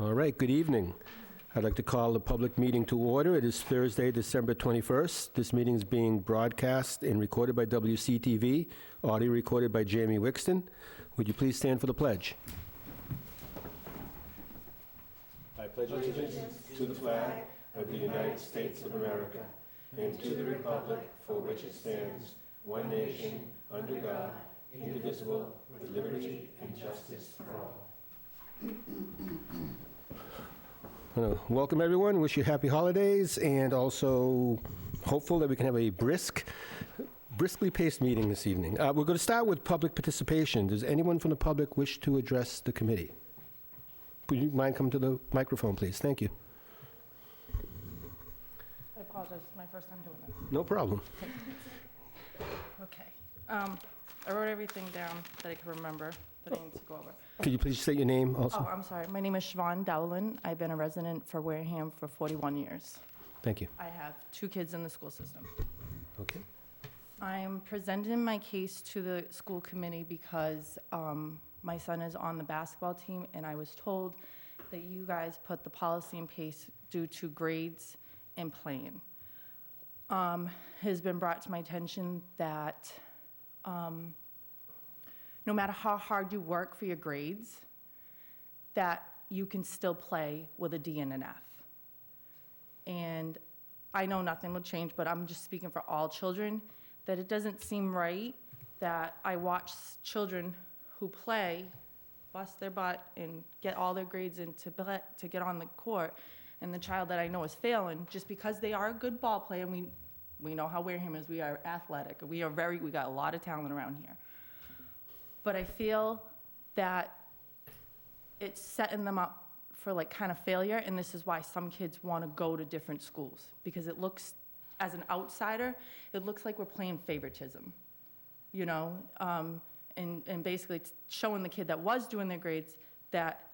All right, good evening. I'd like to call the public meeting to order. It is Thursday, December 21st. This meeting is being broadcast and recorded by WCTV, audio recorded by Jamie Wixton. Would you please stand for the pledge? I pledge allegiance to the flag of the United States of America and to the republic for which it stands, one nation, under God, indivisible, with liberty and justice for all. Welcome, everyone. Wish you happy holidays, and also hopeful that we can have a briskly paced meeting this evening. We're going to start with public participation. Does anyone from the public wish to address the committee? Would you mind coming to the microphone, please? Thank you. I apologize. It's my first time doing this. No problem. Okay. I wrote everything down that I can remember that I need to go over. Could you please state your name also? Oh, I'm sorry. My name is Siobhan Dowland. I've been a resident for Wareham for 41 years. Thank you. I have 2 kids in the school system. Okay. I'm presenting my case to the school committee because my son is on the basketball team, and I was told that you guys put the policy in place due to grades and playing. It has been brought to my attention that no matter how hard you work for your grades, that you can still play with a D and an F. And I know nothing will change, but I'm just speaking for all children, that it doesn't seem right that I watch children who play, bust their butt, and get all their grades in to get on the court, and the child that I know is failing just because they are a good ball player, and we know how Wareham is. We are athletic. We got a lot of talent around here. But I feel that it's setting them up for like kind of failure, and this is why some kids want to go to different schools, because it looks, as an outsider, it looks like we're playing favoritism, you know? And basically showing the kid that was doing their grades that,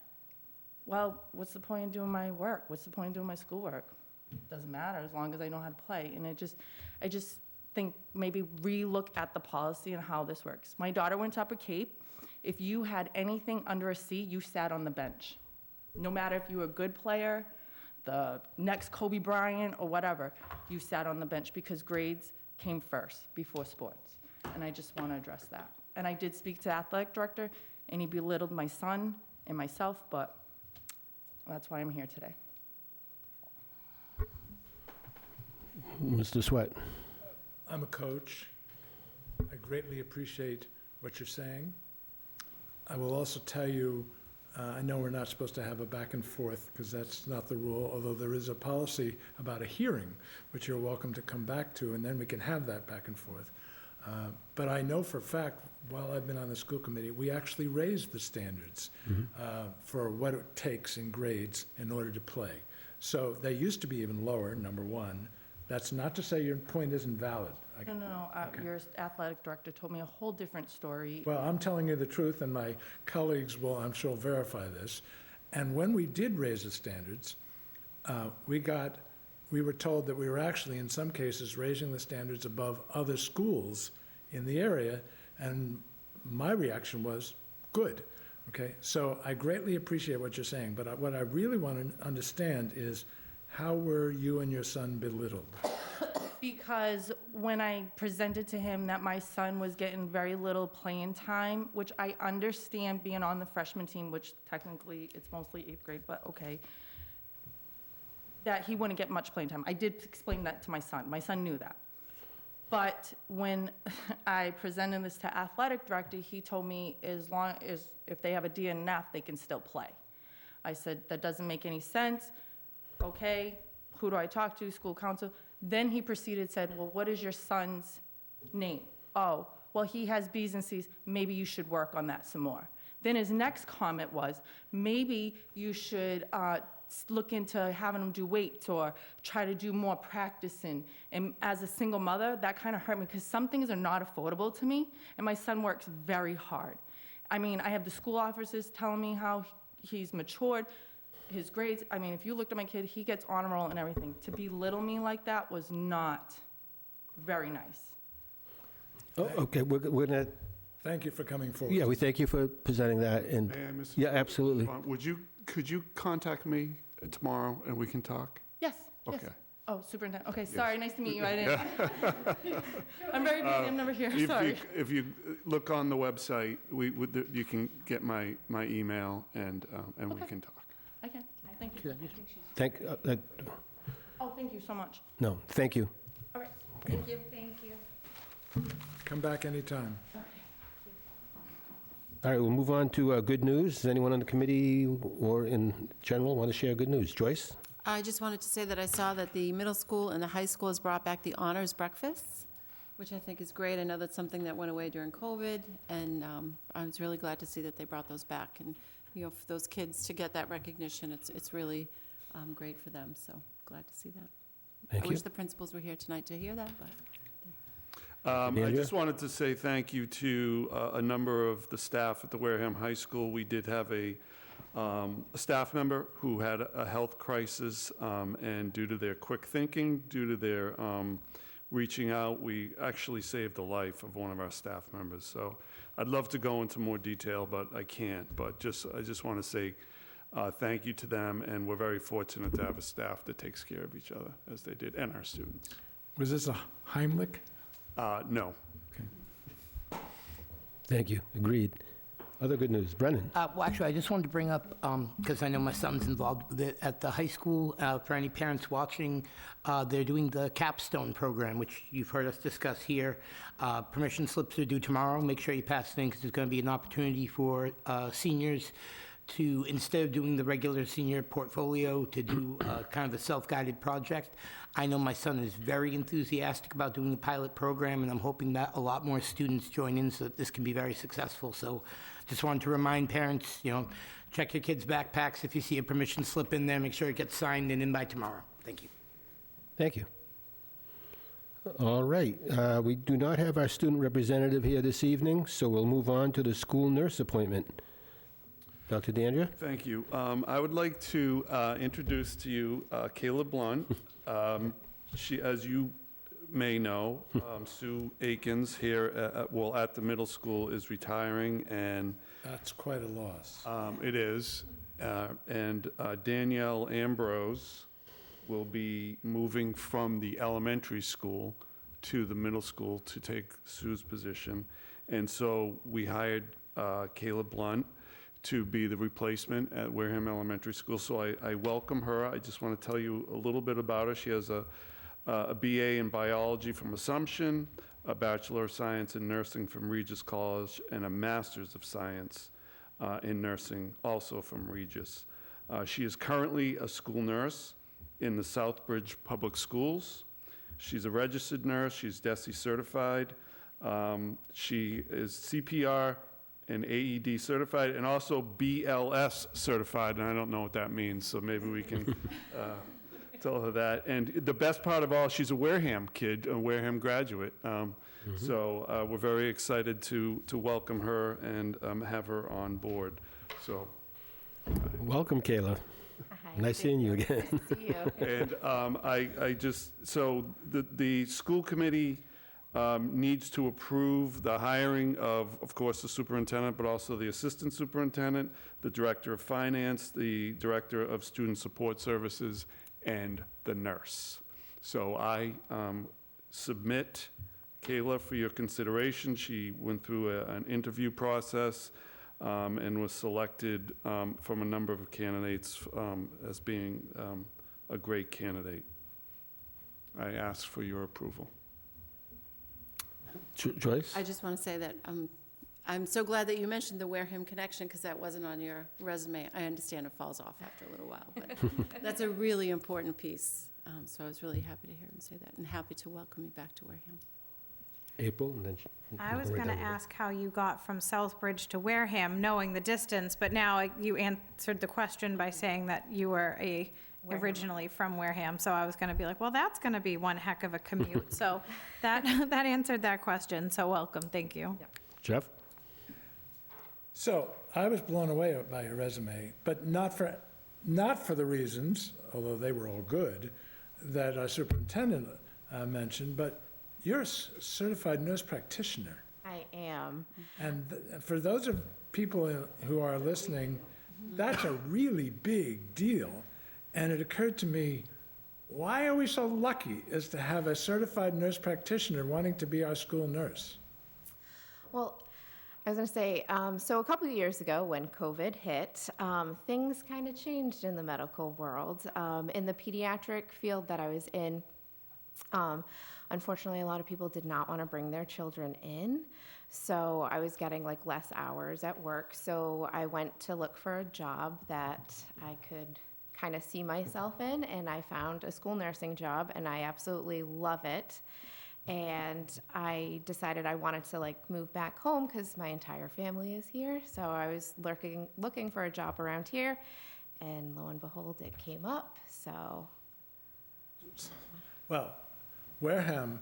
well, what's the point in doing my work? What's the point in doing my schoolwork? Doesn't matter as long as I know how to play. And I just think maybe re-look at the policy and how this works. My daughter went to Upper Cape. If you had anything under a C, you sat on the bench. No matter if you were a good player, the next Kobe Bryant or whatever, you sat on the bench because grades came first before sports. And I just want to address that. And I did speak to the athletic director, and he belittled my son and myself, but that's why I'm here today. Mr. Sweat. I'm a coach. I greatly appreciate what you're saying. I will also tell you, I know we're not supposed to have a back and forth because that's not the rule, although there is a policy about a hearing, which you're welcome to come back to, and then we can have that back and forth. But I know for a fact, while I've been on the school committee, we actually raised the standards for what it takes in grades in order to play. So they used to be even lower, number one. That's not to say your point isn't valid. No. Okay. Your athletic director told me a whole different story. Well, I'm telling you the truth, and my colleagues will, I'm sure, verify this. And when we did raise the standards, we were told that we were actually, in some cases, raising the standards above other schools in the area, and my reaction was, good, okay? So I greatly appreciate what you're saying, but what I really want to understand is, how were you and your son belittled? Because when I presented to him that my son was getting very little playing time, which I understand being on the freshman team, which technically it's mostly 8th grade, but okay, that he wouldn't get much playing time. I did explain that to my son. My son knew that. But when I presented this to athletic director, he told me as long as if they have a D and an F, they can still play. I said, that doesn't make any sense. Okay, who do I talk to? School council. Then he proceeded, said, well, what is your son's name? Oh, well, he has B's and C's. Maybe you should work on that some more. Then his next comment was, maybe you should look into having him do weights or try to do more practicing. And as a single mother, that kind of hurt me because some things are not affordable to me, and my son works very hard. I mean, I have the school officers telling me how he's matured. His grades, I mean, if you looked at my kid, he gets honor roll and everything. To belittle me like that was not very nice. Oh, okay, we're going to Thank you for coming forward. Yeah, we thank you for presenting that, and, May I, Mr. yeah, absolutely. Would you could you contact me tomorrow and we can talk? Yes, yes. Okay. Oh, superintendent, okay, sorry, nice to meet you, I didn't. I'm very busy, I'm never here, If sorry. if you look on the website, you can get my email and we Okay. can talk. Okay, thank you. Oh, thank you so much. No, thank you. All right, thank you. Thank you. Come back anytime. All right, we'll move on to good news. Does anyone on the committee or in general want to share good news? Joyce? I just wanted to say that I saw that the middle school and the high school has brought back the honors breakfasts, which I think is great. I know that's something that went away during COVID, and I was really glad to see that they brought those back. And, you know, for those kids to get that recognition, it's really great for them, so glad to see that. Thank I you. wish the principals were here tonight to hear that, but I Andrea? just wanted to say thank you to a number of the staff at the Wareham High School. We did have a staff member who had a health crisis, and due to their quick thinking, due to their reaching out, we actually saved the life of one of our staff members. So I'd love to go into more detail, but I can't. But I just want to say thank you to them, and we're very fortunate to have a staff that takes care of each other, as they did, and our students. Was this a Heimlich? No. Thank you. Agreed. Other good news. Brennan? Well, actually, I just wanted to bring up, because I know my son's involved with it, at the high school, for any parents watching, they're doing the capstone program, which you've heard us discuss here. Permission slips are due tomorrow. Make sure you pass it in, because there's going to be an opportunity for seniors to, instead of doing the regular senior portfolio, to do kind of a self-guided project. I know my son is very enthusiastic about doing the pilot program, and I'm hoping that a lot more students join in so that this can be very successful. So just wanted to remind parents, you know, check your kids' backpacks. If you see a permission slip in there, make sure it gets signed and in by tomorrow. Thank you. Thank you. All right. We do not have our student representative here this evening, so we'll move on to the school nurse appointment. Dr. DeAndrea? Thank you. I would like to introduce to you Kayla Blunt. She, as you may know, Sue Akins here at the middle school is retiring, and That's quite a loss. it is. And Danielle Ambrose will be moving from the elementary school to the middle school to take Sue's position. And so we hired Kayla Blunt to be the replacement at Wareham Elementary School. So I welcome her. I just want to tell you a little bit about her. She has a BA in biology from Assumption, a Bachelor of Science in Nursing from Regis College, and a Master's of Science in Nursing, also from Regis. She is currently a school nurse in the Southbridge Public Schools. She's a registered nurse. She's DESE certified. She is CPR and AED certified, and also BLS certified, and I don't know what that means, so maybe we can tell her that. And the best part of all, she's a Wareham kid, a Wareham graduate. So we're very excited to welcome her and have her on board. So, Welcome, Kayla. Nice seeing you again. see you. and I just, so the school committee needs to approve the hiring of course, the superintendent, but also the assistant superintendent, the director of finance, the director of student support services, and the nurse. So I submit Kayla for your consideration. She went through an interview process and was selected from a number of candidates as being a great candidate. I ask for your approval. Joyce? I just want to say that I'm so glad that you mentioned the Wareham connection, because that wasn't on your resume. I understand it falls off after a little while, but that's a really important piece. So I was really happy to hear him say that, and happy to welcome you back to Wareham. April, and then... I was right going to down the road. ask how you got from Southbridge to Wareham, knowing the distance, but now you answered the question by saying that you were originally from Wareham, so I was going to be like, well, that's going to be one heck of a commute. So that answered that question, so welcome, thank you. Jeff? So I was blown away by your resume, but not for the reasons, although they were all good, that our superintendent mentioned, but you're a certified nurse practitioner. I am. And for those of people who are listening That's a really big deal. And it occurred to me, why are we so lucky as to have a certified nurse practitioner wanting to be our school nurse? Well, I was going to say, so a couple of years ago when COVID hit, things kind of changed in the medical world. In the pediatric field that I was in, unfortunately, a lot of people did not want to bring their children in. So I was getting like less hours at work. So I went to look for a job that I could kind of see myself in, and I found a school nursing job, and I absolutely love it. And I decided I wanted to like move back home because my entire family is here. So I was looking for a job around here, and lo and behold, it came up. So Well, Wareham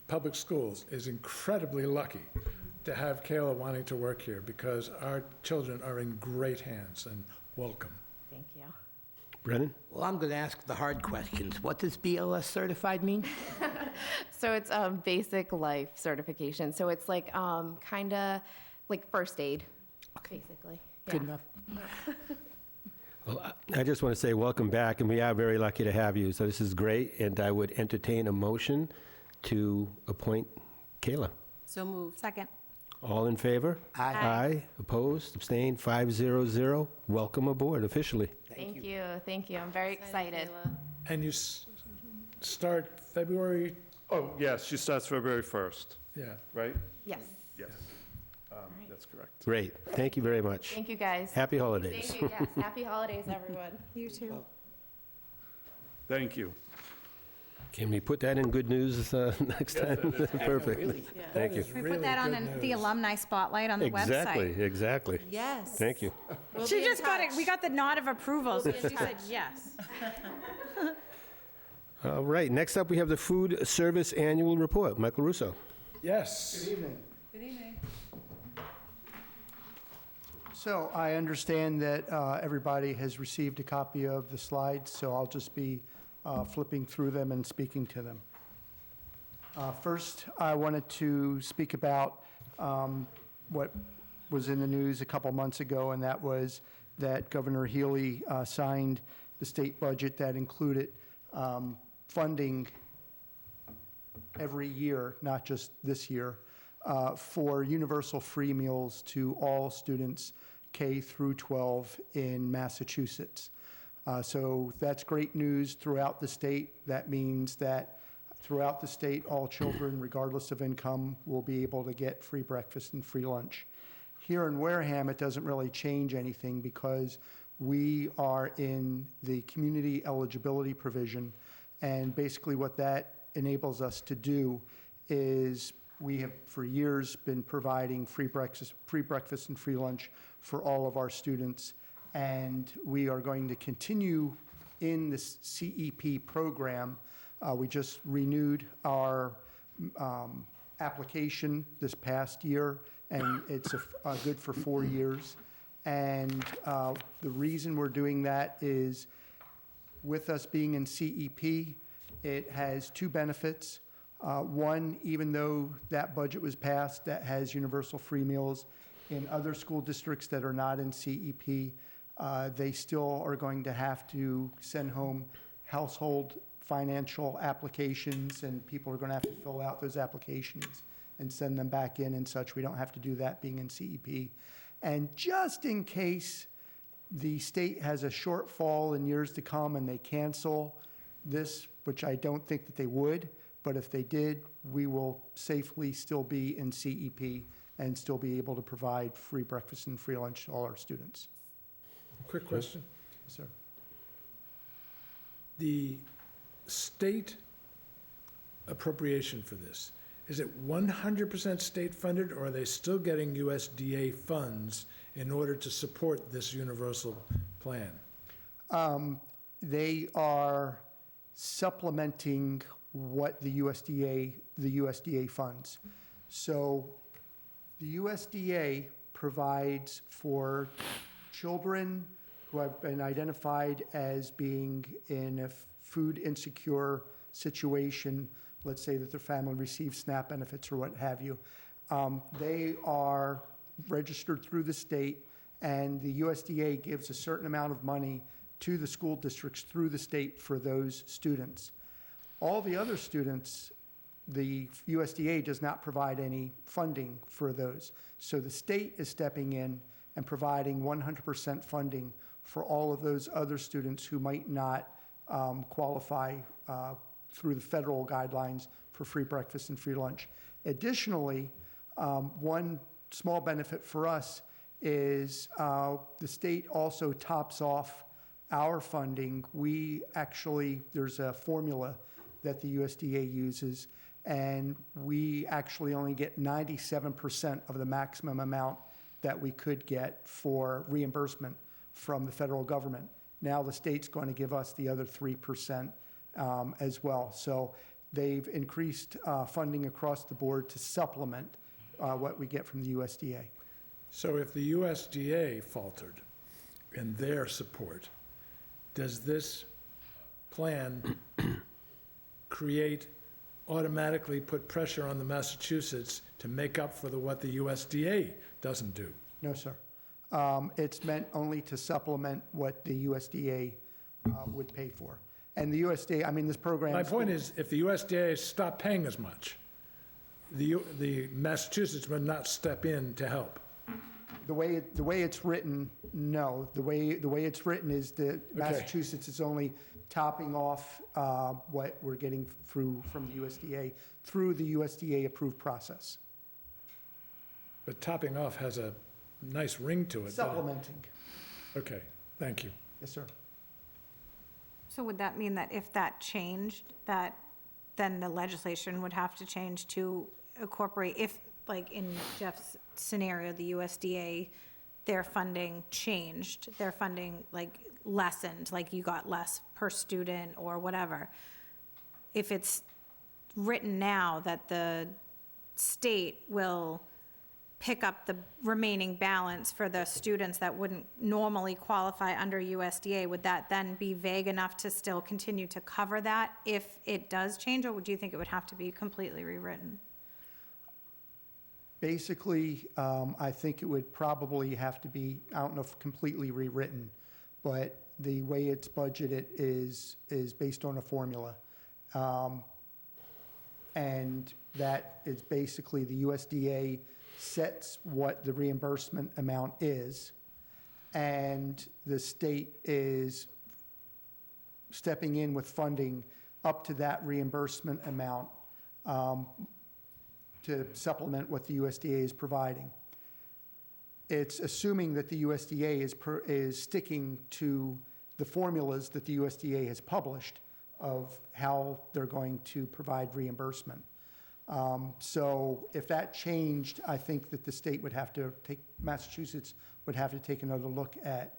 Public Schools is incredibly lucky to have Kayla wanting to work here because our children are in great hands, and welcome. thank you. Brennan? Well, I'm going to ask the hard questions. What does BLS certified mean? So it's basic life certification. So it's like kind of like first aid, basically. Good Yeah. enough. Well, I just want to say welcome back, and we are very lucky to have you. So this is great, and I would entertain a motion to appoint Kayla. So moved. Second. All in favor? Aye. Aye. Opposed? Abstained? 500. Welcome aboard officially. Thank you. Thank you. I'm very excited. Kayla. And you start February, Oh, yes, she starts February 1st, yeah. right? Yes. Yes. That's correct. Great. Thank you very much. Thank you, guys. Happy holidays. Thank you. Yes. Happy holidays, everyone. You too. Thank you. Can we put that in good news next time? Perfect. Thank you. That is We really put that on good the news. alumni spotlight on the Exactly, website. exactly. Yes. Thank you. We'll She be in just got it, touch. we got the nod of approval, so We'll be in she said touch. yes. All right, next up, we have the Food Service Annual Report. Michael Russo. Yes. Good evening. So I understand that everybody has received a copy of the slides, so I'll just be flipping through them and speaking to them. First, I wanted to speak about what was in the news a couple months ago, and that was that Governor Healy signed the state budget that included funding every year, not just this year, for universal free meals to all students K through 12 in Massachusetts. So that's great news throughout the state. That means that throughout the state, all children, regardless of income, will be able to get free breakfast and free lunch. Here in Wareham, it doesn't really change anything because we are in the community eligibility provision. And basically what that enables us to do is we have for years been providing free breakfast and free lunch for all of our students. And we are going to continue in this CEP program. We just renewed our application this past year, and it's good for 4 years. And the reason we're doing that is with us being in CEP, it has two benefits. One, even though that budget was passed that has universal free meals in other school districts that are not in CEP, they still are going to have to send home household financial applications, and people are going to have to fill out those applications and send them back in and such. We don't have to do that being in CEP. And just in case the state has a shortfall in years to come and they cancel this, which I don't think that they would, but if they did, we will safely still be in CEP and still be able to provide free breakfast and free lunch to all our students. Quick question. Yes, sir. The state appropriation for this, is it 100% state funded, or are they still getting USDA funds in order to support this universal plan? They are supplementing what the USDA funds. So the USDA provides for children who have been identified as being in a food insecure situation, let's say that their family receives SNAP benefits or what have you. They are registered through the state, and the USDA gives a certain amount of money to the school districts through the state for those students. All the other students, the USDA does not provide any funding for those. So the state is stepping in and providing 100% funding for all of those other students who might not qualify through the federal guidelines for free breakfast and free lunch. Additionally, one small benefit for us is the state also tops off our funding. We actually, there's a formula that the USDA uses, and we actually only get 97% of the maximum amount that we could get for reimbursement from the federal government. Now the state's going to give us the other 3% as well. So they've increased funding across the board to supplement what we get from the USDA. So if the USDA faltered in their support, does this plan automatically put pressure on the Massachusetts to make up for what the USDA doesn't do? No, sir. It's meant only to supplement what the USDA would pay for. And the USDA, I mean, this program... My point is, if the USDA stopped paying as much, the Massachusetts would not step in to help. The way it's written, no. The way it's written is that Massachusetts is only topping off what we're getting from the USDA through the USDA-approved process. But topping off has a nice ring to it. Supplementing. Okay, thank you. Yes, sir. So would that mean that if that changed, that then the legislation would have to change to incorporate, if, like in Jeff's scenario, the USDA, their funding changed, their funding like lessened, like you got less per student or whatever. If it's written now that the state will pick up the remaining balance for the students that wouldn't normally qualify under USDA, would that then be vague enough to still continue to cover that if it does change, or would you think it would have to be completely rewritten? Basically, I think it would probably have to be, I don't know if completely rewritten, but the way it's budgeted is based on a formula. And that is basically the USDA sets what the reimbursement amount is, and the state is stepping in with funding up to that reimbursement amount to supplement what the USDA is providing. It's assuming that the USDA is sticking to the formulas that the USDA has published of how they're going to provide reimbursement. So if that changed, I think that the state would have to Massachusetts would have to take another look at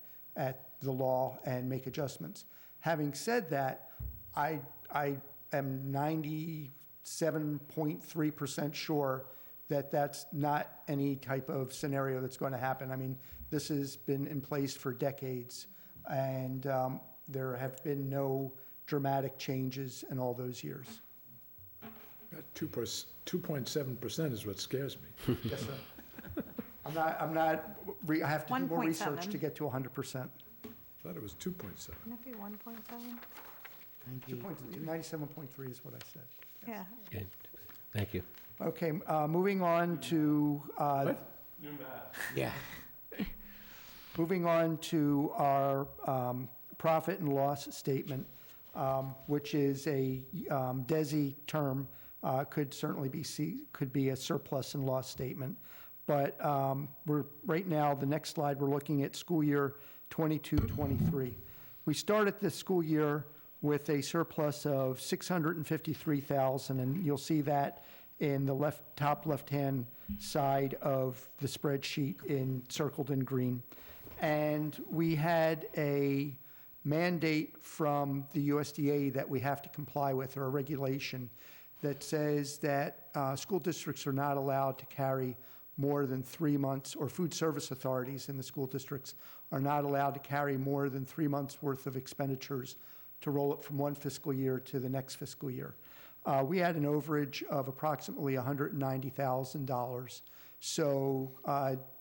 the law and make adjustments. Having said that, I am 97.3% sure that that's not any type of scenario that's going to happen. I mean, this has been in place for decades, and there have been no dramatic changes in all those years. 2.7% is what scares me. Yes, sir. I have to do more research 1.7. to get to 100%. Thought it was 2.7. Wouldn't it be 1.7? 97.3 is what I said. Yeah. Okay, thank you. Okay, moving on to, Yeah. moving on to our profit and loss statement, which is a DESI term, could certainly could be a surplus and loss statement. But right now, the next slide, we're looking at school year 22-23. We started this school year with a surplus of $653,000, and you'll see that in the top left-hand side of the spreadsheet circled in green. And we had a mandate from the USDA that we have to comply with, or a regulation that says that school districts are not allowed to carry more than 3 months, or food service authorities in the school districts are not allowed to carry more than 3 months' worth of expenditures to roll it from one fiscal year to the next fiscal year. We had an overage of approximately $190,000, So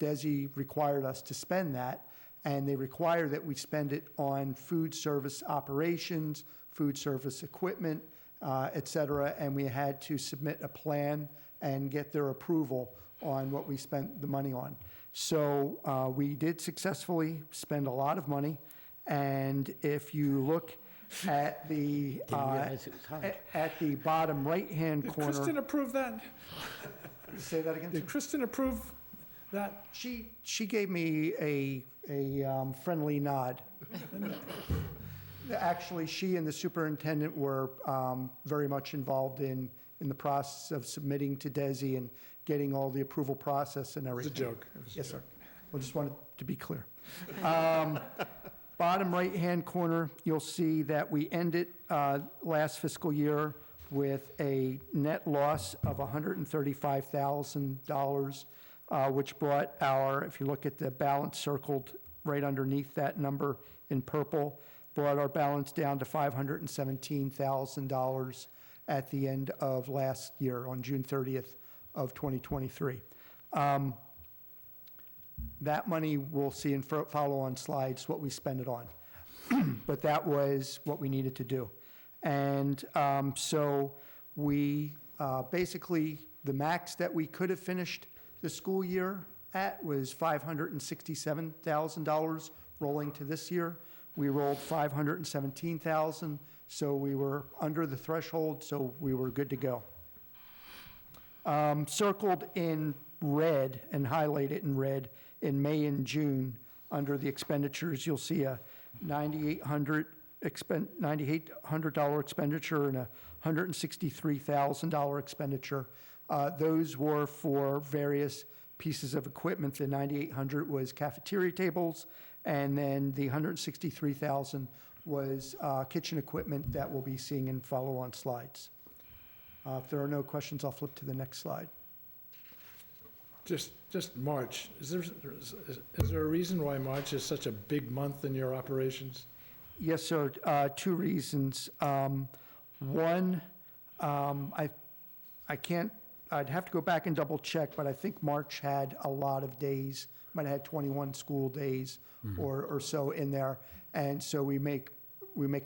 DESI required us to spend that, and they require that we spend it on food service operations, food service equipment, et cetera, and we had to submit a plan and get their approval on what we spent the money on. So we did successfully spend a lot of money, and if you look at the, Didn't realize it was hard. at the bottom right-hand Did corner. Kristen approve that? Say that again? Did Kristen approve that? She gave me a friendly nod. Actually, she and the superintendent were very much involved in the process of submitting to DESI and getting all the approval process and It was a everything. joke. It was a Yes, sir. joke. I just wanted to be clear. Bottom right-hand corner, you'll see that we ended last fiscal year with a net loss of $135,000, which brought our, if you look at the balance circled right underneath that number in purple, brought our balance down to $517,000 at the end of last year, on June 30th of 2023. That money we'll see in follow-on slides what we spend it on. But that was what we needed to do. And so we basically, the max that we could have finished the school year at was $567,000 rolling to this year. We rolled $517,000, so we were under the threshold, so we were good to go. Circled in red and highlighted in red in May and June, under the expenditures, you'll see a $9,800 expenditure and a $163,000 expenditure. Those were for various pieces of equipment. The $9,800 was cafeteria tables, and then the $163,000 was kitchen equipment that we'll be seeing in follow-on slides. If there are no questions, I'll flip to the next slide. Just March. Is there a reason why March is such a big month in your operations? Yes, sir. Two reasons. One, I can't, I'd have to go back and double check, but I think March had a lot of days, might have had 21 school days or so in there. And so we make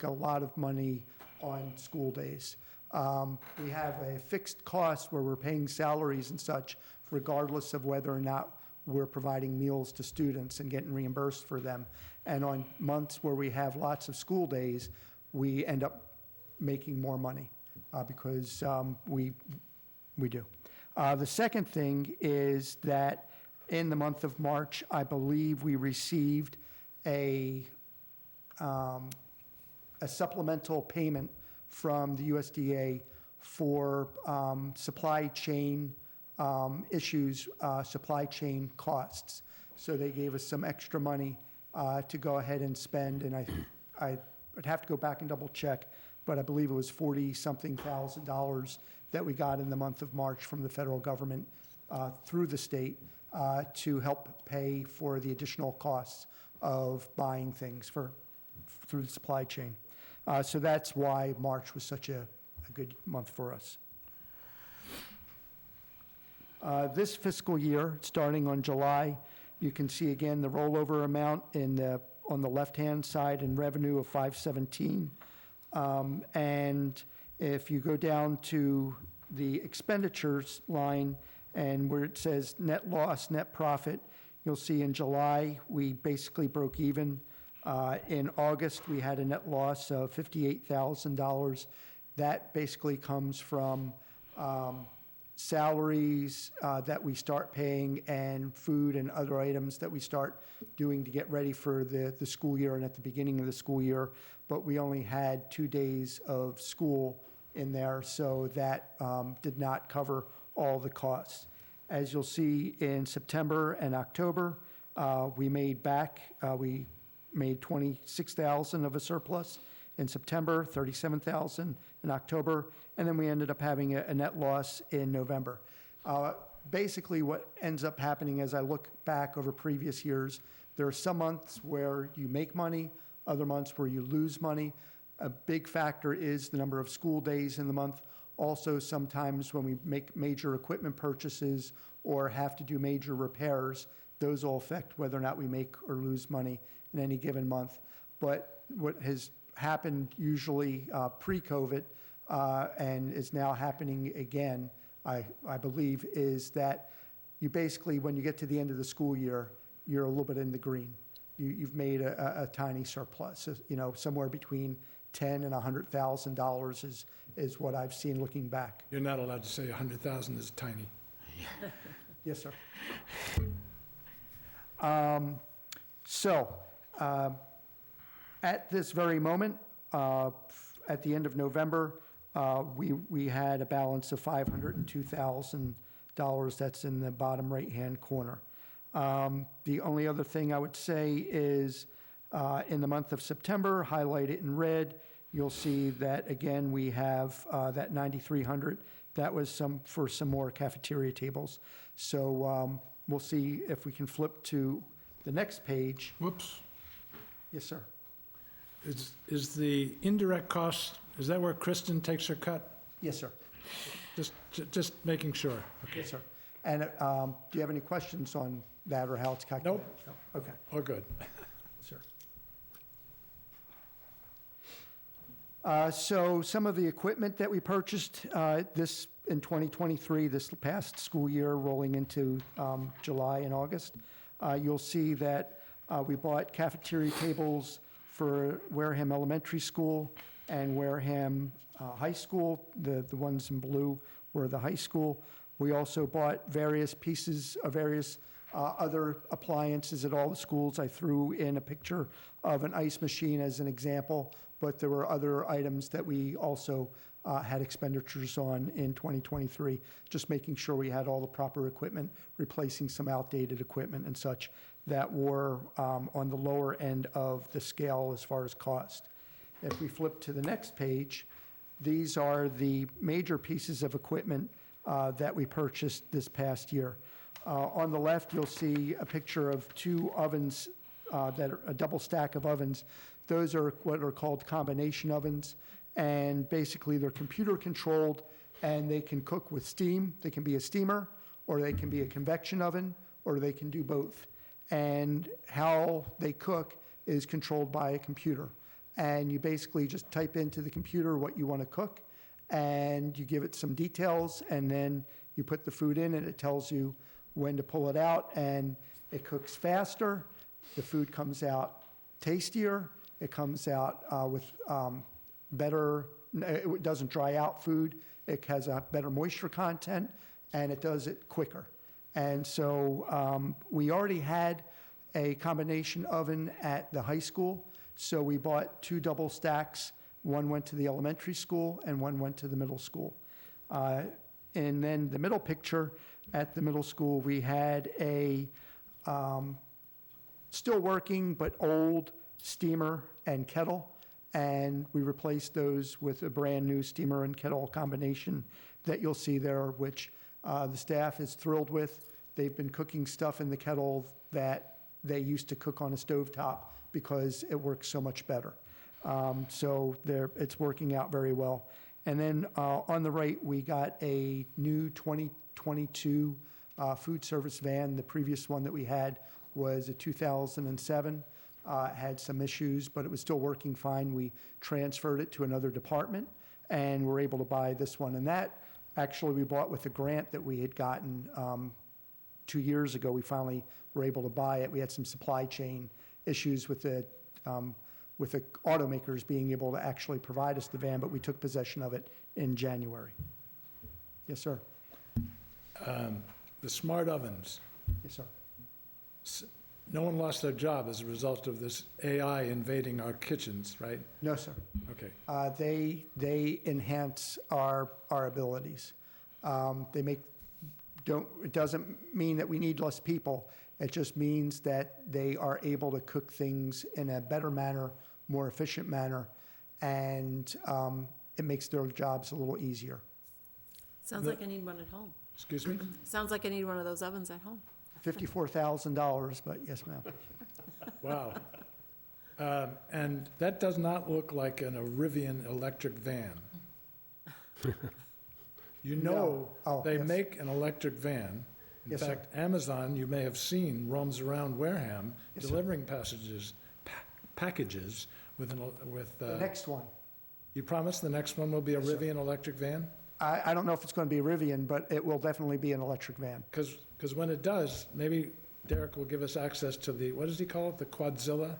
a lot of money on school days. We have a fixed cost where we're paying salaries and such, regardless of whether or not we're providing meals to students and getting reimbursed for them. And on months where we have lots of school days, we end up making more money because we do. The second thing is that in the month of March, I believe we received a supplemental payment from the USDA for supply chain issues, supply chain costs. So they gave us some extra money to go ahead and spend, and I would have to go back and double check, but I believe it was $40-something thousand that we got in the month of March from the federal government through the state to help pay for the additional costs of buying things through the supply chain. So that's why March was such a good month for us. This fiscal year, starting on July, you can see again the rollover amount on the left-hand side in revenue of 517. And if you go down to the expenditures line and where it says net loss, net profit, you'll see in July, we basically broke even. In August, we had a net loss of $58,000. That basically comes from salaries that we start paying and food and other items that we start doing to get ready for the school year and at the beginning of the school year. But we only had 2 days of school in there, so that did not cover all the costs. As you'll see in September and October, we made back, we made $26,000 of a surplus in September, $37,000 in October, and then we ended up having a net loss in November. Basically, what ends up happening as I look back over previous years, there are some months where you make money, other months where you lose money. A big factor is the number of school days in the month. Also, sometimes when we make major equipment purchases or have to do major repairs, those will affect whether or not we make or lose money in any given month. But what has happened usually pre-COVID and is now happening again, I believe, is that you basically, when you get to the end of the school year, you're a little bit in the green. You've made a tiny surplus, somewhere between $10,000 and $100,000 is what I've seen looking back. You're not allowed to say 100,000 is tiny. Yes, sir. At this very moment, at the end of November, we had a balance of $502,000. That's in the bottom right-hand corner. The only other thing I would say is in the month of September, highlighted in red, you'll see that, again, we have that $9,300. That was for some more cafeteria tables. So we'll see if we can flip to the next page. Whoops. Yes, sir. Is the indirect cost, is that where Kristen takes her cut? Yes, sir. Just making sure. Okay. Yes, sir. And do you have any questions on that or how it's calculated? Nope. No? Okay, Oh, good. sir. So some of the equipment that we purchased this in 2023, this past school year, rolling into July and August, you'll see that we bought cafeteria tables for Wareham Elementary School and Wareham High School. The ones in blue were the high school. We also bought various pieces of various other appliances at all the schools. I threw in a picture of an ice machine as an example, but there were other items that we also had expenditures on in 2023, just making sure we had all the proper equipment, replacing some outdated equipment and such that were on the lower end of the scale as far as cost. If we flip to the next page, these are the major pieces of equipment that we purchased this past year. On the left, you'll see a picture of two ovens that are a double stack of ovens. Those are what are called combination ovens, and basically they're computer controlled and they can cook with steam. They can be a steamer, or they can be a convection oven, or they can do both. And how they cook is controlled by a computer. And you basically just type into the computer what you want to cook, and you give it some details, and then you put the food in, and it tells you when to pull it out, and it cooks faster. The food comes out tastier. It comes out with better, it doesn't dry out food. It has a better moisture content, and it does it quicker. And so we already had a combination oven at the high school, so we bought two double stacks. One went to the elementary school, and one went to the middle school. And then the middle picture, at the middle school, we had a still working but old steamer and kettle, and we replaced those with a brand-new steamer and kettle combination that you'll see there, which the staff is thrilled with. They've been cooking stuff in the kettle that they used to cook on a stovetop because it works so much better. So it's working out very well. And then on the right, we got a new 2022 food service van. The previous one that we had was a 2007. Had some issues, but it was still working fine. We transferred it to another department, and we're able to buy this one. And that, actually, we bought with a grant that we had gotten 2 years ago. We finally were able to buy it. We had some supply chain issues with the automakers being able to actually provide us the van, but we took possession of it in January. Yes, sir. The smart ovens, Yes, sir. no one lost their job as a result of this AI invading our kitchens, right? No, sir. Okay. They enhance our abilities. It doesn't mean that we need less people. It just means that they are able to cook things in a better manner, more efficient manner, and it makes their jobs a little easier. Sounds like I need one at home. Excuse me? Sounds like I need one of those ovens at home. $54,000, but yes, ma'am. Wow. And that does not look like an Rivian electric van. You know, No. Oh, they yes. make an electric van, In Yes, sir. fact, Amazon, you may have seen, roams around Wareham Yes, sir. delivering packages with, The next one. you promise the next one will be a Yes, sir. Rivian electric van? I don't know if it's going to be a Rivian, but it will definitely be an electric van. Because when it does, maybe Derek will give us access to the, what does he call it, the Quadzilla?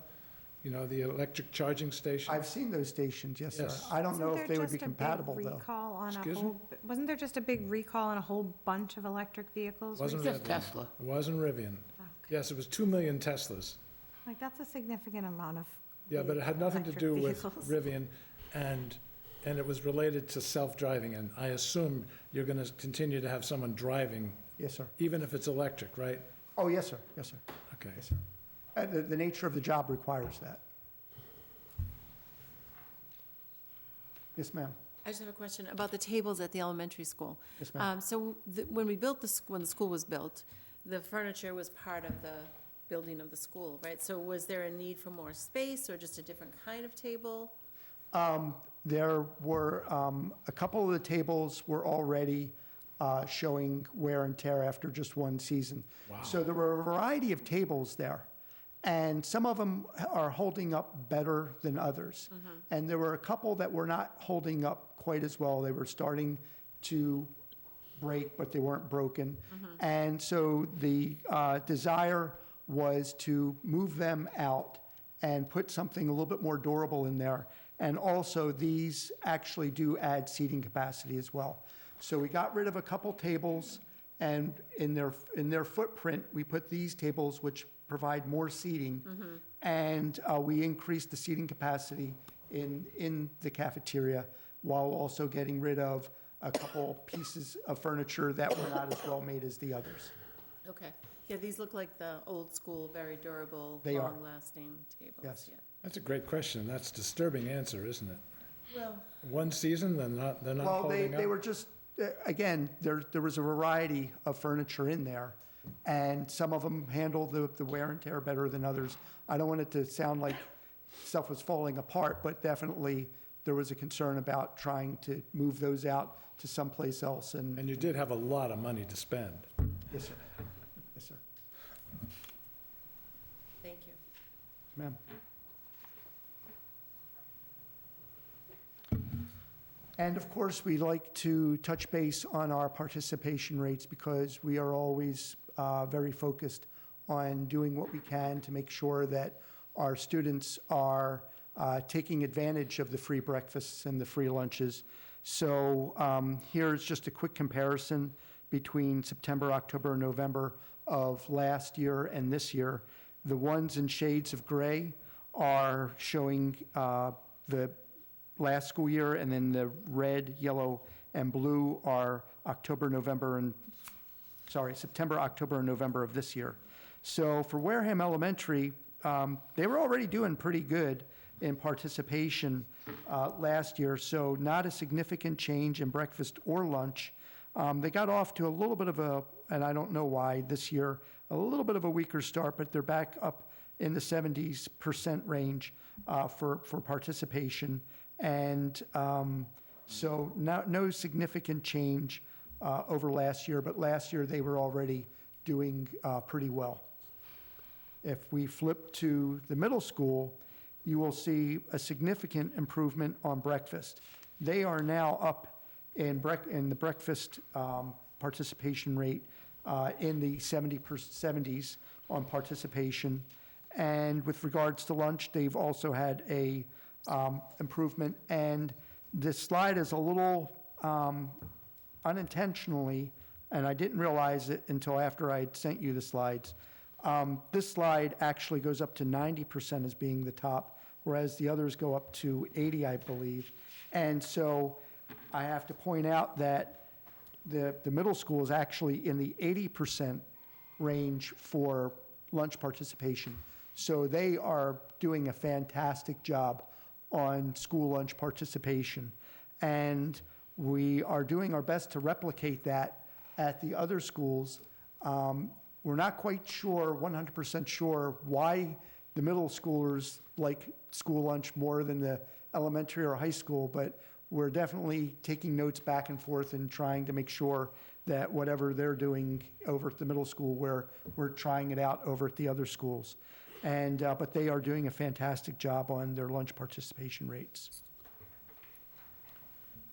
You know, the electric charging station? I've seen those stations, yes, sir. Yes. I don't know Wasn't if there they would be just a big compatible, though. recall on a Excuse me? whole- Wasn't there just a big recall on a whole bunch of electric vehicles? Wasn't recently? Just Rivian. Tesla. It wasn't Rivian. Okay. Yes, it was 2 million Teslas. Like, that's a significant amount of. Yeah, but it had nothing to electric do with vehicles. Rivian, and it was related to self-driving, and I assume you're going to continue to have someone driving, Yes, sir. even if it's electric, right? Oh, yes, sir, yes, sir, Okay. yes, sir. The nature of the job requires that. Yes, ma'am. I just have a question about the tables at the elementary school. Yes, ma'am. So when we built when the school was built, the furniture was part of the building of the school, right? So was there a need for more space or just a different kind of table? There were, a couple of the tables were already showing wear and tear after just one season. Wow. So there were a variety of tables there, and some of them are holding up better than others. And there were a couple that were not holding up quite as well. They were starting to break, but they weren't broken. And so the desire was to move them out and put something a little bit more durable in there. And also, these actually do add seating capacity as well. So we got rid of a couple tables, and in their footprint, we put these tables, which provide more seating. And we increased the seating capacity in the cafeteria, while also getting rid of a couple pieces of furniture that were not as well made as the others. Okay. Yeah, these look like the old school, very durable, They are. long-lasting tables. Yes. Yeah. That's a great question. That's a disturbing answer, isn't it? Well, One season, they're not Well, holding up? they were just, again, there was a variety of furniture in there, and some of them handle the wear and tear better than others. I don't want it to sound like stuff was falling apart, but definitely there was a concern about trying to move those out to someplace else, and, And you did have a lot of money to spend. yes, sir. Yes, sir. thank you. Ma'am. And of course, we like to touch base on our participation rates because we are always very focused on doing what we can to make sure that our students are taking advantage of the free breakfasts and the free lunches. So here's just a quick comparison between September, October, and November of last year and this year. The ones in shades of gray are showing the last school year, and then the red, yellow, and blue are September, October, and November of this year. So for Wareham Elementary, they were already doing pretty good in participation last year, so not a significant change in breakfast or lunch. They got off to a little bit of a, and I don't know why this year, a little bit of a weaker start, but they're back up in the 70% range for participation. And so no significant change over last year, but last year they were already doing pretty well. If we flip to the middle school, you will see a significant improvement on breakfast. They are now up in the breakfast participation rate in the 70s on participation. And with regards to lunch, they've also had a improvement. And this slide is a little unintentionally, and I didn't realize it until after I had sent you the slides. This slide actually goes up to 90% as being the top, whereas the others go up to 80, I believe. And so I have to point out that the middle school is actually in the 80% range for lunch participation. So they are doing a fantastic job on school lunch participation. And we are doing our best to replicate that at the other schools. We're not quite sure, 100% sure, why the middle schoolers like school lunch more than the elementary or high school, but we're definitely taking notes back and forth and trying to make sure that whatever they're doing over at the middle school, we're trying it out over at the other schools. And, but they are doing a fantastic job on their lunch participation rates.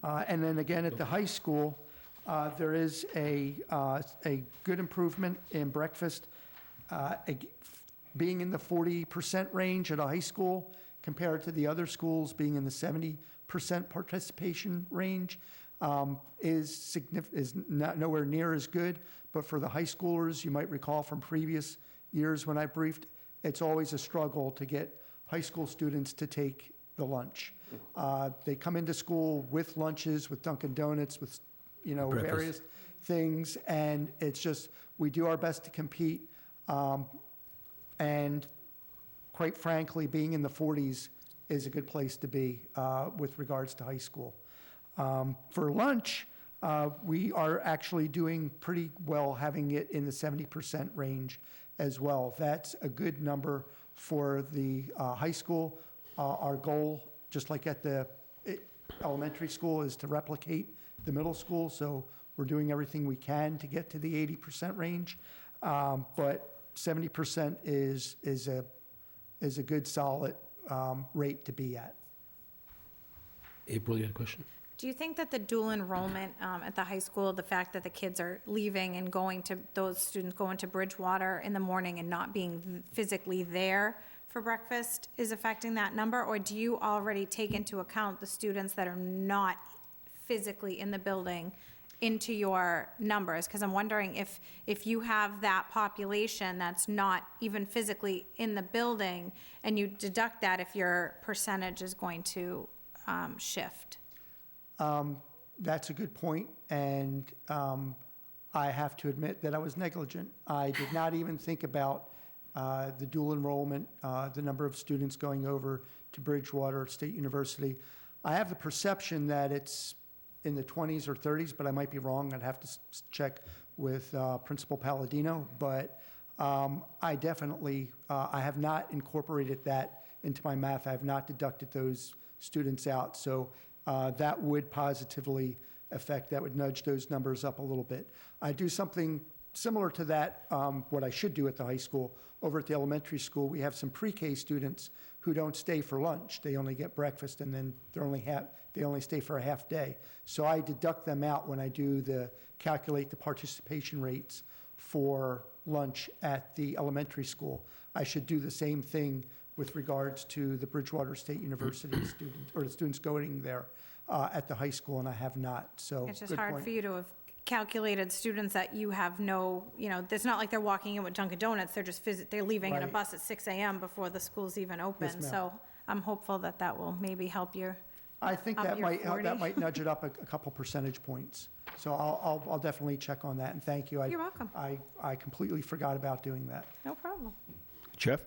And then again, at the high school, there is a good improvement in breakfast, being in the 40% range at a high school compared to the other schools being in the 70% participation range, is not nowhere near as good. But for the high schoolers, you might recall from previous years when I briefed, it's always a struggle to get high school students to take the lunch. They come into school with lunches, with Dunkin' Donuts, with, Breakfast. various things, and it's just, we do our best to compete. And quite frankly, being in the 40s is a good place to be with regards to high school. For lunch, we are actually doing pretty well, having it in the 70% range as well. That's a good number for the high school. Our goal, just like at the elementary school, is to replicate the middle school, so we're doing everything we can to get to the 80% range. But 70% is a good, solid rate to be at. April, you had a question? Do you think that the dual enrollment at the high school, the fact that the kids are leaving and those students going to Bridgewater in the morning and not being physically there for breakfast is affecting that number? Or do you already take into account the students that are not physically in the building into your numbers? Because I'm wondering if you have that population that's not even physically in the building, and you deduct that if your percentage is going to shift. That's a good point, and I have to admit that I was negligent. I did not even think about the dual enrollment, the number of students going over to Bridgewater State University. I have the perception that it's in the 20s or 30s, but I might be wrong. I'd have to check with Principal Palladino, but I definitely, I have not incorporated that into my math. I have not deducted those students out, so that would positively affect, that would nudge those numbers up a little bit. I do something similar to that, what I should do at the high school. Over at the elementary school, we have some pre-K students who don't stay for lunch. They only get breakfast, and then they only stay for a half day. So I deduct them out when I do calculate the participation rates for lunch at the elementary school. I should do the same thing with regards to the Bridgewater State University students, or the students going there at the high school, and I have not, so. It's just good hard point. for you to have calculated students that you have no, it's not like they're walking in with Dunkin' Donuts, they're just they're leaving in a Right. bus at 6 a.m. before the school's even open. ma'am. So I'm hopeful that will maybe help you. I think up that your might, 40. nudge it up a couple percentage points. So I'll definitely check on that, and thank you. You're welcome. I completely forgot about doing that. No problem. Jeff?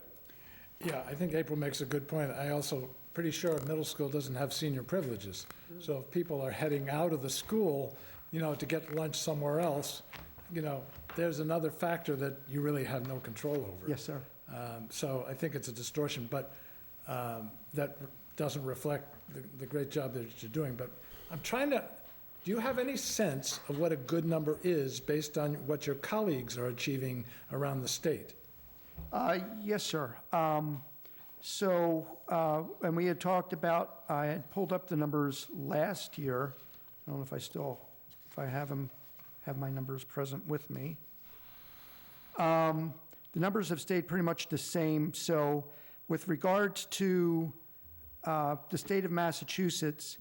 Yeah, I think April makes a good point. I also pretty sure middle school doesn't have senior privileges. So if people are heading out of the school, to get lunch somewhere else, there's another factor that you really have no control over. Yes, sir. So I think it's a distortion, but that doesn't reflect the great job that you're doing. But I'm trying to, do you have any sense of what a good number is based on what your colleagues are achieving around the state? Yes, sir. And we had talked about, I had pulled up the numbers last year. I don't know if I have my numbers present with me. The numbers have stayed pretty much the same. So with regards to the state of Massachusetts,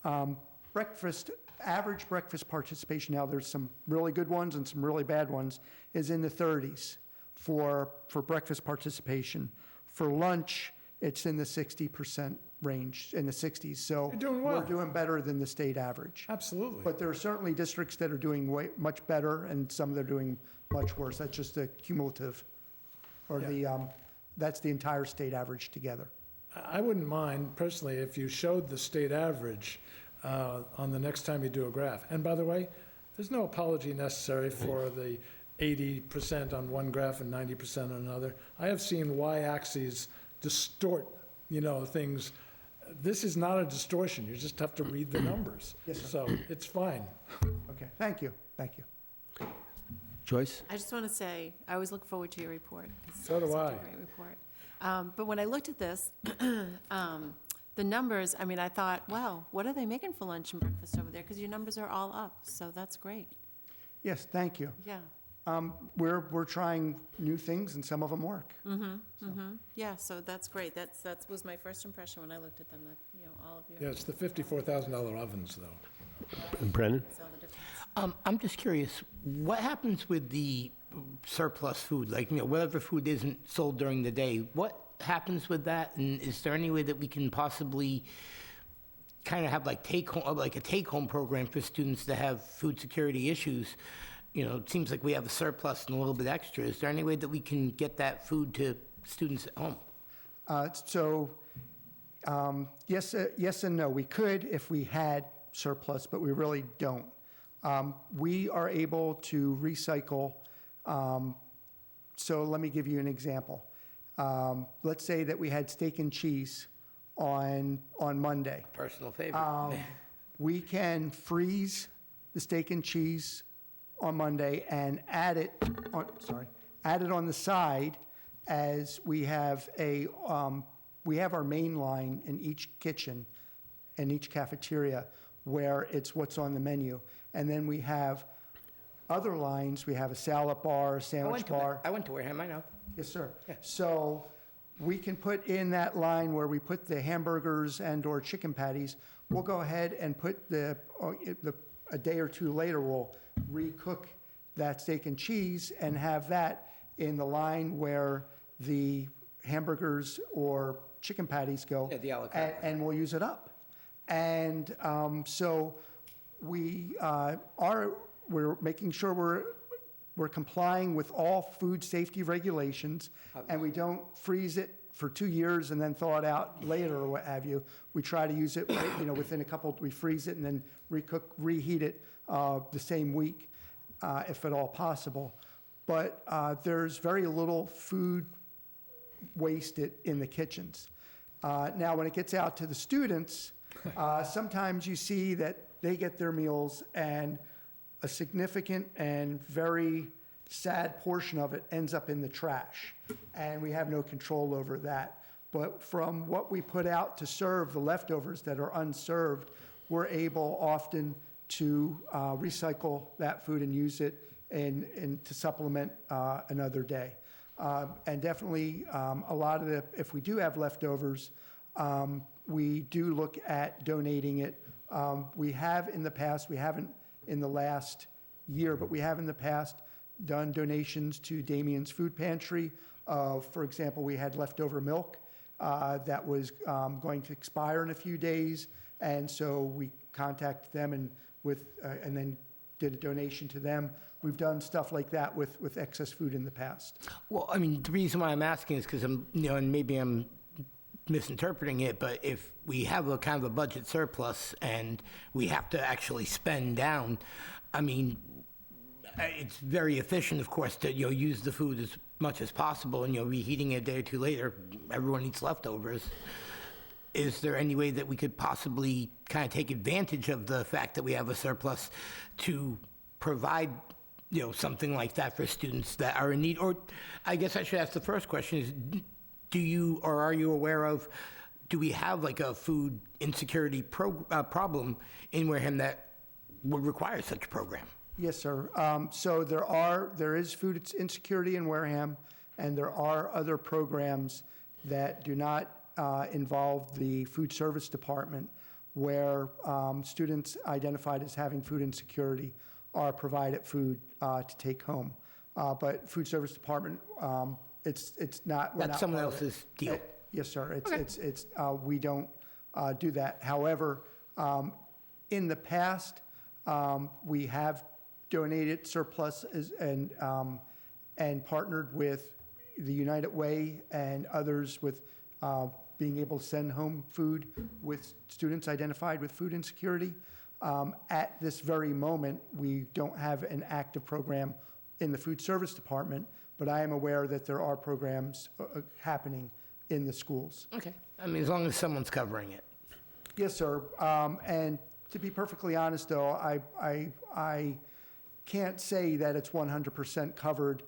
average breakfast participation, now there's some really good ones and some really bad ones, is in the 30s for breakfast participation. For lunch, it's in the 60% range, in the 60s. So You're doing well. we're doing better than the state average. Absolutely. But there are certainly districts that are doing much better, and some that are doing much worse. That's just a cumulative, or that's the entire state average together. I wouldn't mind personally if you showed the state average on the next time you do a graph. And by the way, there's no apology necessary for the 80% on one graph and 90% on another. I have seen y-axes distort, things. This is not a distortion. You just have to read the numbers. Yes, sir. So it's fine. Okay, thank you. Joyce? I just want to say, I always look forward to your report. 'cause So do it's such a I. Great report. But when I looked at this, the numbers, I mean, I thought, wow, what are they making for lunch and breakfast over there? Because your numbers are all up, so that's great. Yes, thank you. Yeah. We're trying new things, and some of them work. Yeah, so that's great. That was my first impression when I looked at them, that, all of Yeah, your, it's the $54,000 ovens, though. Brennan? saw the difference. I'm just curious, what happens with the surplus food? Like, whatever food isn't sold during the day, what happens with that? And is there any way that we can possibly kind of have like a take-home program for students that have food security issues? It seems like we have a surplus and a little bit extra. Is there any way that we can get that food to students at home? Yes and no. We could if we had surplus, but we really don't. We are able to recycle. So let me give you an example. Let's say that we had steak and cheese on Monday. Personal favorite. We can freeze the steak and cheese on Monday and add it on the side, as we have our main line in each kitchen and each cafeteria where it's what's on the menu. And then we have other lines. We have a salad bar, a sandwich bar. I went to Wareham, I know. Yes, sir. Yeah. So we can put in that line where we put the hamburgers and/or chicken patties. We'll go ahead and put a day or two later, we'll recook that steak and cheese and have that in the line where the hamburgers or chicken patties go. Yeah, the a la carte. And we'll use it up. And so we're making sure we're complying with all food safety regulations, and we don't freeze it for 2 years and then thaw it out later or what have you. We try to use it, within we freeze it and then reheat it the same week, if at all possible. But there's very little food wasted in the kitchens. Now, when it gets out to the students, sometimes you see that they get their meals and a significant and very sad portion of it ends up in the trash, and we have no control over that. But from what we put out to serve the leftovers that are unserved, we're able often to recycle that food and use it and to supplement another day. And definitely, a lot of if we do have leftovers, we do look at donating it. We have in the past, we haven't in the last year, but we have in the past done donations to Damien's Food Pantry. For example, we had leftover milk that was going to expire in a few days, and so we contacted them and then did a donation to them. We've done stuff like that with excess food in the past. Well, I mean, the reason why I'm asking is because and maybe I'm misinterpreting it, but if we have a kind of a budget surplus and we have to actually spend down, I mean, it's very efficient, of course, to use the food as much as possible, and reheating it a day or two later, everyone eats leftovers. Is there any way that we could possibly kind of take advantage of the fact that we have a surplus to provide something like that for students that are in need? Or I guess I should ask the first question is, do you or are you aware of, do we have like a food insecurity problem in Wareham that would require such a program? Yes, sir. So there is food insecurity in Wareham, and there are other programs that do not involve the food service department, where students identified as having food insecurity are provided food to take home. But food service department, it's not. That's someone else's deal. Yes, sir. We don't do that. However, in the past, we have donated surplus and partnered with the United Way and others with being able to send home food with students identified with food insecurity. At this very moment, we don't have an active program in the food service department, but I am aware that there are programs happening in the schools. Okay. I mean, as long as someone's covering it. Yes, sir. And to be perfectly honest, though, I can't say that it's 100% covered.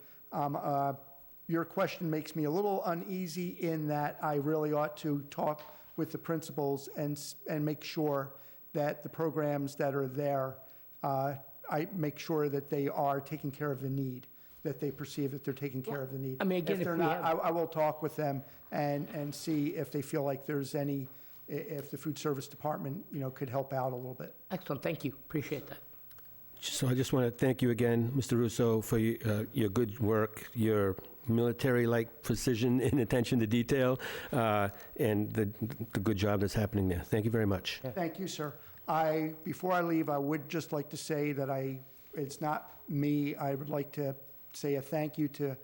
Your question makes me a little uneasy in that I really ought to talk with the principals and make sure that the programs that are there, I make sure that they are taking care of the need, that they perceive that they're taking care of the need. I mean, again, If if they're we not, have- I will talk with them and see if they feel like there's any, if the food service department, could help out a little bit. Excellent, thank you, appreciate that. So I just want to thank you again, Mr. Russo, for your good work, your military-like precision and attention to detail, and the good job that's happening there. Thank you very much. Thank you, sir. Before I leave, I would just like to say that it's not me. I would like to say a thank you to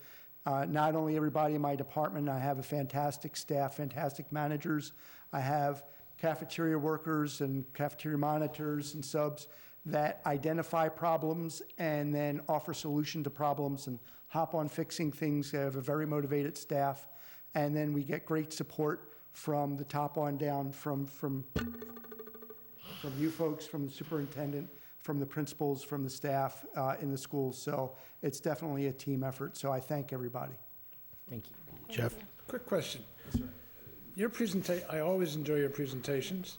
not only everybody in my department. I have a fantastic staff, fantastic managers. I have cafeteria workers and cafeteria monitors and subs that identify problems and then offer solution to problems and hop on fixing things. I have a very motivated staff. And then we get great support from the top on down, from you folks, from the superintendent, from the principals, from the staff in the schools. So it's definitely a team effort. So I thank everybody. Thank you. Jeff? Quick question. Your I always enjoy your presentations.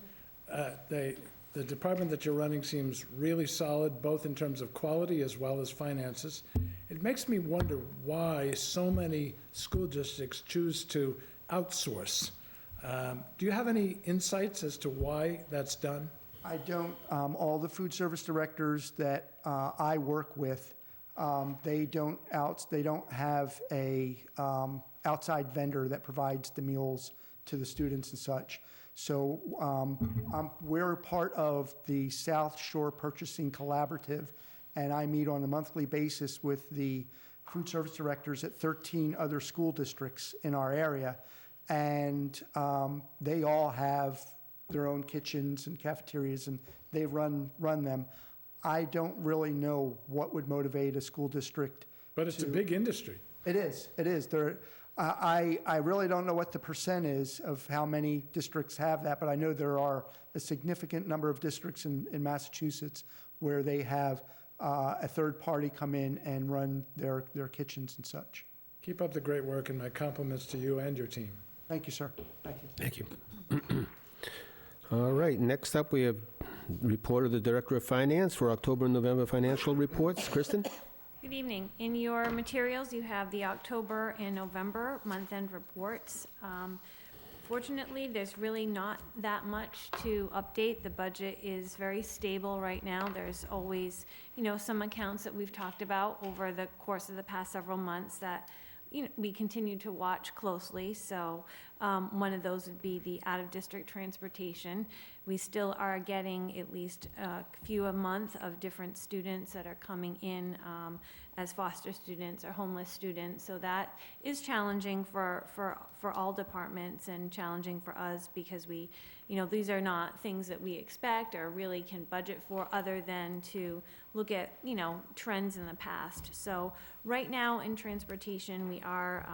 The department that you're running seems really solid, both in terms of quality as well as finances. It makes me wonder why so many school districts choose to outsource. Do you have any insights as to why that's done? I don't. All the food service directors that I work with, they don't have a outside vendor that provides the meals to the students and such. So we're part of the South Shore Purchasing Collaborative, and I meet on a monthly basis with the food service directors at 13 other school districts in our area, and they all have their own kitchens and cafeterias, and they run them. I don't really know what would motivate a school district. But it's a big industry. It is. I really don't know what the percent is of how many districts have that, but I know there are a significant number of districts in Massachusetts where they have a third party come in and run their kitchens and such. Keep up the great work, and my compliments to you and your team. Thank you, sir. Thank you. Thank you. All right, next up, we have report of the Director of Finance for October and November financial reports. Kristen? Good evening. In your materials, you have the October and November month-end reports. Fortunately, there's really not that much to update. The budget is very stable right now. There's always, some accounts that we've talked about over the course of the past several months that we continue to watch closely. So one of those would be the out-of-district transportation. We still are getting at least a few a month of different students that are coming in as foster students or homeless students. So that is challenging for all departments and challenging for us because we, these are not things that we expect or really can budget for other than to look at, trends in the past. So right now in transportation, we are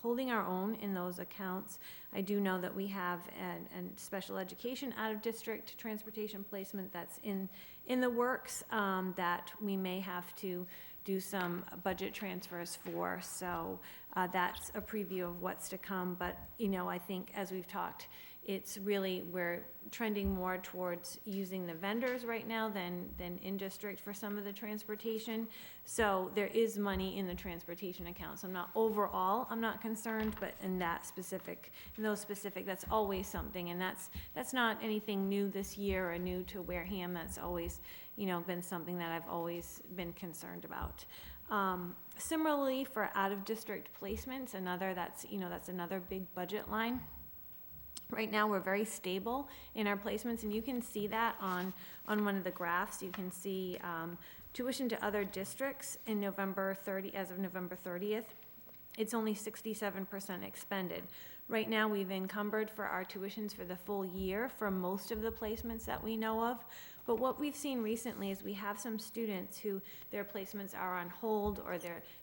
holding our own in those accounts. I do know that we have a special education out-of-district transportation placement that's in the works that we may have to do some budget transfers for. So that's a preview of what's to come. But, I think as we've talked, it's really, we're trending more towards using the vendors right now than in district for some of the transportation. So there is money in the transportation account. So I'm not concerned, but in those specific, that's always something. And that's not anything new this year or new to Wareham. That's always, been something that I've always been concerned about. Similarly, for out-of-district placements, that's another big budget line. Right now, we're very stable in our placements, and you can see that on one of the graphs. You can see tuition to other districts in as of November 30th. It's only 67% expended. Right now, we've encumbered for our tuitions for the full year for most of the placements that we know of. But what we've seen recently is we have some students who their placements are on hold or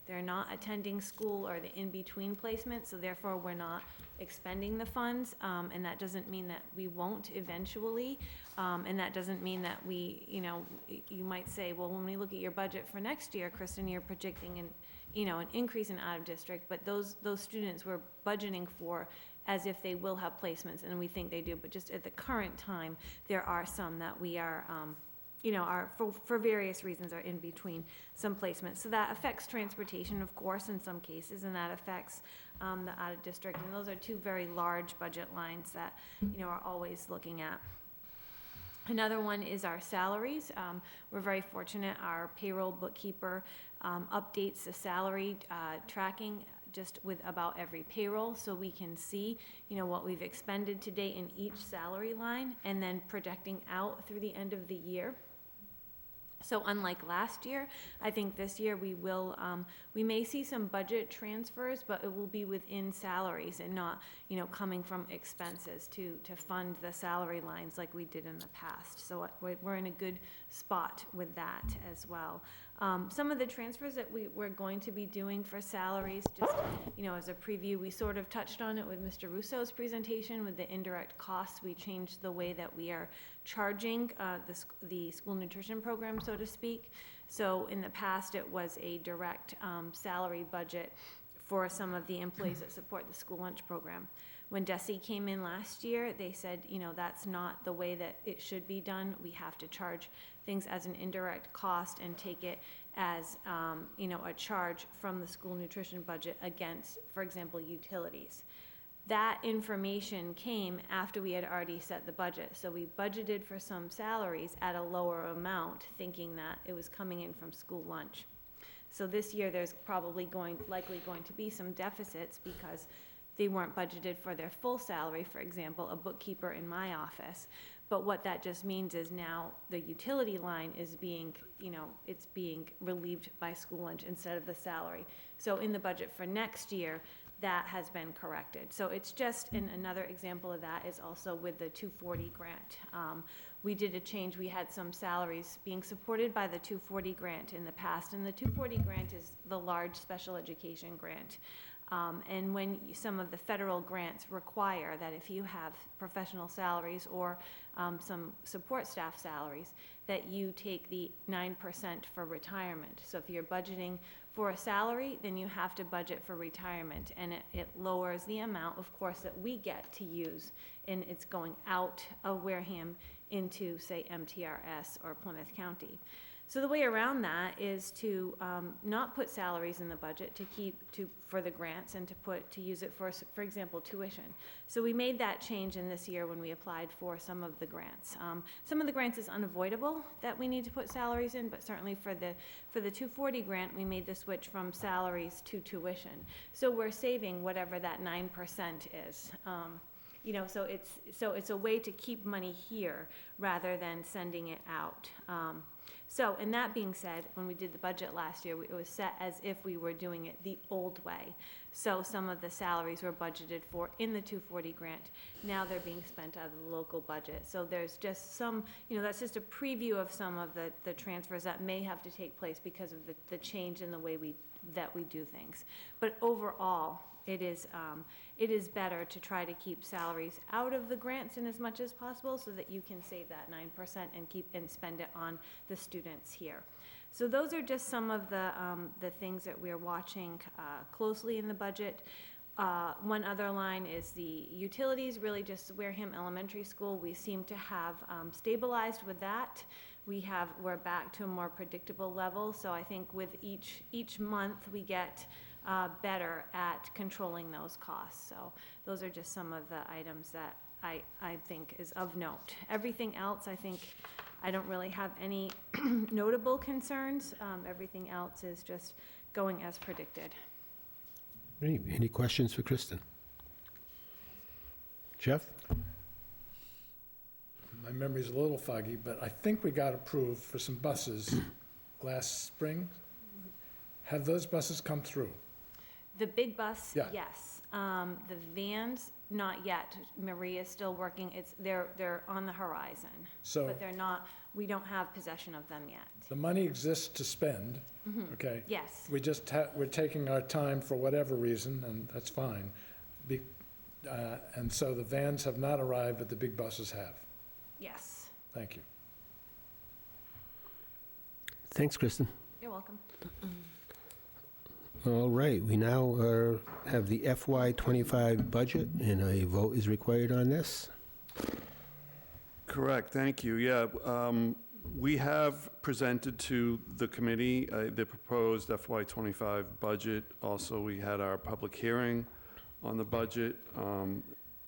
they're not attending school or the in-between placements, so therefore we're not expending the funds, and that doesn't mean that we won't eventually. And that doesn't mean that we, you might say, well, when we look at your budget for next year, Kristen, you're projecting an increase in out-of-district, but those students we're budgeting for as if they will have placements, and we think they do, but just at the current time, there are some that we are, for various reasons are in between some placements. So that affects transportation, of course, in some cases, and that affects the out-of-district, and those are two very large budget lines that, are always looking at. Another one is our salaries. We're very fortunate, our payroll bookkeeper updates the salary tracking just with about every payroll, so we can see, what we've expended to date in each salary line, and then projecting out through the end of the year. So unlike last year, I think this year we will, we may see some budget transfers, but it will be within salaries and not, coming from expenses to fund the salary lines like we did in the past. So we're in a good spot with that as well. Some of the transfers that we're going to be doing for salaries, just, as a preview, we sort of touched on it with Mr. Russo's presentation with the indirect costs. We changed the way that we are charging the school nutrition program, so to speak. So in the past, it was a direct salary budget for some of the employees that support the school lunch program. When DESE came in last year, they said, that's not the way that it should be done. We have to charge things as an indirect cost and take it as, a charge from the school nutrition budget against, for example, utilities. That information came after we had already set the budget. So we budgeted for some salaries at a lower amount, thinking that it was coming in from school lunch. So this year, there's likely going to be some deficits because they weren't budgeted for their full salary, for example, a bookkeeper in my office. But what that just means is now the utility line is being, it's being relieved by school lunch instead of the salary. So in the budget for next year, that has been corrected. So it's just, and another example of that is also with the 240 grant. We did a change. We had some salaries being supported by the 240 grant in the past, and the 240 grant is the large special education grant. And when some of the federal grants require that if you have professional salaries or some support staff salaries, that you take the 9% for retirement. So if you're budgeting for a salary, then you have to budget for retirement, and it lowers the amount, of course, that we get to use, and it's going out of Wareham into, say, MTRS or Plymouth County. So the way around that is to not put salaries in the budget, for the grants, and to use it for example, tuition. So we made that change in this year when we applied for some of the grants. Some of the grants is unavoidable that we need to put salaries in, but certainly for the 240 grant, we made the switch from salaries to tuition. So we're saving whatever that 9% is. So it's a way to keep money here rather than sending it out. So, and that being said, when we did the budget last year, it was set as if we were doing it the old way. So some of the salaries were budgeted for in the 240 grant. Now they're being spent out of the local budget. So there's just some, that's just a preview of some of the transfers that may have to take place because of the change in the way that we do things. But overall, it is better to try to keep salaries out of the grants in as much as possible so that you can save that 9% and spend it on the students here. So those are just some of the things that we're watching closely in the budget. One other line is the utilities, really just Wareham Elementary School. We seem to have stabilized with that. We're back to a more predictable level. So I think with each month we get better at controlling those costs. So those are just some of the items that I think is of note. Everything else, I think, I don't really have any notable concerns. Everything else is just going as predicted. Any questions for Kristen? Jeff? My memory's a little foggy, but I think we got approved for some buses last spring. Have those buses come through? The big bus, Yeah. yes. The vans, not yet. Maria's still working. They're on the horizon. So But they're not, we don't have possession of them yet. the money exists to spend, okay? Yes. We're taking our time for whatever reason, and that's fine. And so the vans have not arrived, but the big buses have. Yes, Thank you. Thanks, Kristen. you're welcome. All right, we now have the FY '25 budget, and a vote is required on this. Correct, thank you. Yeah, we have presented to the committee the proposed FY '25 budget. Also, we had our public hearing on the budget.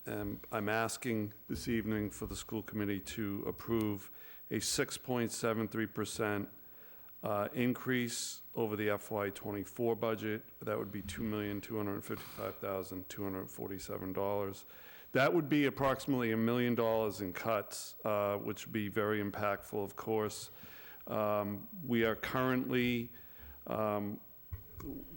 And I'm asking this evening for the school committee to approve a 6.73% increase over the FY '24 budget. That would be $2,255,247. That would be approximately $1 million in cuts, which would be very impactful, of course. We are currently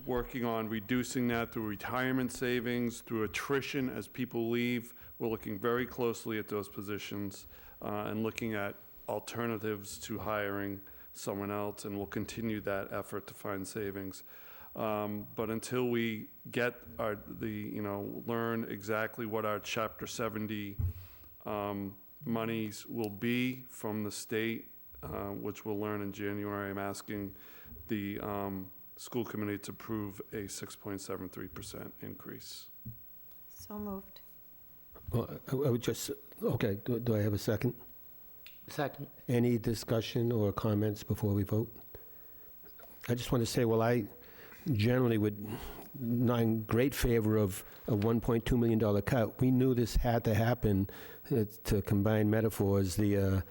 working on reducing that through retirement savings, through attrition as people leave. We're looking very closely at those positions and looking at alternatives to hiring someone else, and we'll continue that effort to find savings. But until we get learn exactly what our Chapter 70 monies will be from the state, which we'll learn in January, I'm asking the school committee to approve a 6.73% increase. So moved. Well, I would just, okay, do I have a second? Second. Any discussion or comments before we vote? I just want to say, well, I generally not in great favor of a $1.2 million cut. We knew this had to happen. To combine metaphors, the